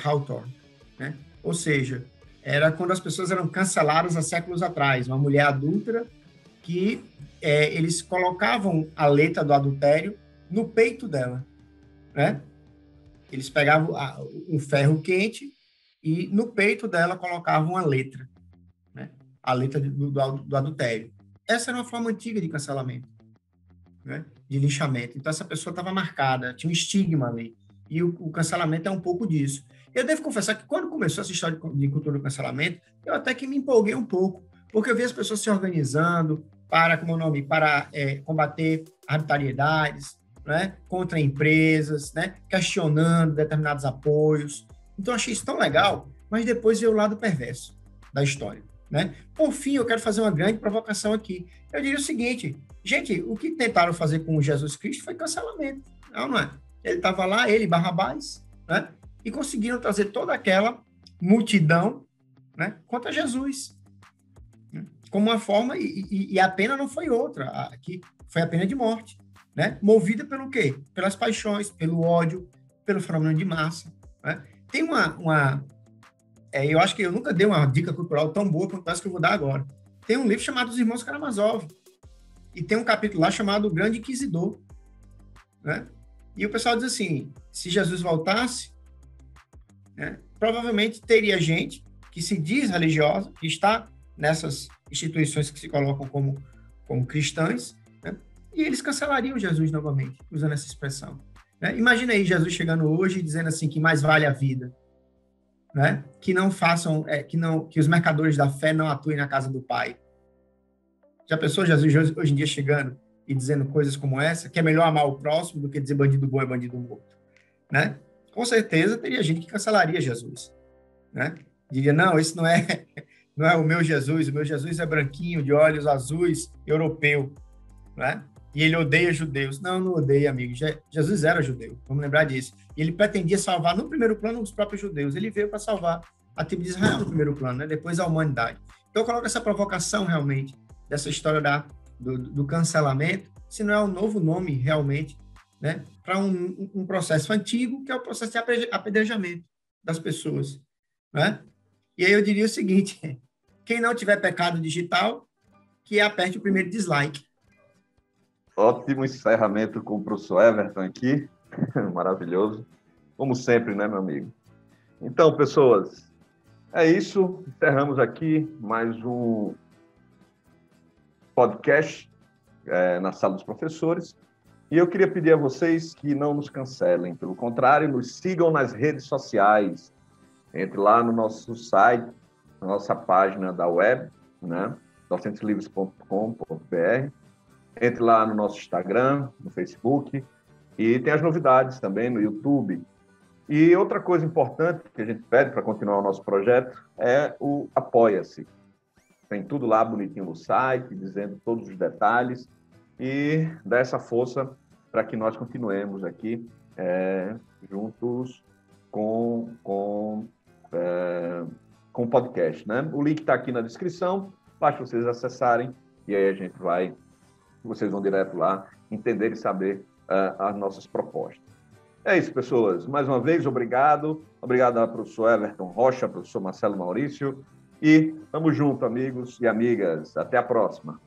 Hawthorne, né? Ou seja, era quando as pessoas eram canceladas há séculos atrás, uma mulher adúltera que eles colocavam a letra do adultério no peito dela, né? Eles pegavam um ferro quente e no peito dela colocavam uma letra, né? A letra do adultério. Essa era uma forma antiga de cancelamento, né? De linchamento. Então, essa pessoa estava marcada, tinha um estigma ali. E o cancelamento é um pouco disso. Eu devo confessar que quando começou essa história de cultura do cancelamento, eu até que me empolguei um pouco, porque eu vi as pessoas se organizando para combater arbitrariedades, né, contra empresas, né, questionando determinados apoios. Então, eu achei isso tão legal, mas depois veio o lado perverso da história, né? Por fim, eu quero fazer uma grande provocação aqui. Eu diria o seguinte, gente, o que tentaram fazer com Jesus Cristo foi cancelamento, não é? Ele estava lá, ele, Barrabás, né? E conseguiram trazer toda aquela multidão, né, contra Jesus, né? Como uma forma, e a pena não foi outra, aqui foi a pena de morte, né? Movida pelo quê? Pelas paixões, pelo ódio, pelo fenômeno de massa, né? Tem eu acho que eu nunca dei uma dica cultural tão boa quanto essa que eu vou dar agora. Tem um livro chamado Os Irmãos Karamazov, e tem um capítulo lá chamado O Grande Inquisidor, né? E o pessoal diz assim, se Jesus voltasse, né, provavelmente teria gente que se diz religiosa, que está nessas instituições que se colocam como cristãs, né, e eles cancelariam Jesus novamente, usando essa expressão, né? Imagina aí Jesus chegando hoje e dizendo assim que mais vale a vida, né? Que não façam, que os mercadores da fé não atuem na casa do Pai. Já pensou Jesus hoje em dia chegando e dizendo coisas como essa, que é melhor amar o próximo do que dizer bandido bom é bandido morto, né? Com certeza teria gente que cancelaria Jesus, né? Diria, não, esse não é o meu Jesus é branquinho, de olhos azuis, europeu, né? E ele odeia judeus. Não odeia, amigo. Jesus era judeu, vamos lembrar disso. E ele pretendia salvar, no primeiro plano, os próprios judeus. Ele veio para salvar a tribo de Israel no primeiro plano, né? Depois a humanidade. Então eu coloco essa provocação, realmente, dessa história do cancelamento, se não é um novo nome, realmente, né, para um processo antigo, que é o processo de apedrejamento das pessoas, né? E aí eu diria o seguinte, quem não tiver pecado digital, que aperte o primeiro dislike. Ótimo encerramento com o professor Everton aqui, maravilhoso, como sempre, né, meu amigo? Então, pessoas, é isso, encerramos aqui mais um podcast na Sala dos Professores. E eu queria pedir a vocês que não nos cancelem, pelo contrário, nos sigam nas redes sociais. Entre lá no nosso site, na nossa página da web, né? docenteslivres.com.br. Entre lá no nosso Instagram, no Facebook. E tem as novidades também no YouTube. E outra coisa importante que a gente pede para continuar o nosso projeto é o Apoia-se. Tem tudo lá bonitinho no site, dizendo todos os detalhes. E dá essa força para que nós continuemos aqui juntos com o podcast, né? O link está aqui na descrição, basta vocês acessarem e aí vocês vão direto lá entender e saber as nossas propostas. É isso, pessoas. Mais uma vez, obrigado. Obrigado ao professor Everton Rocha, professor Marcelo Maurício. E tamo junto, amigos e amigas. Até a próxima.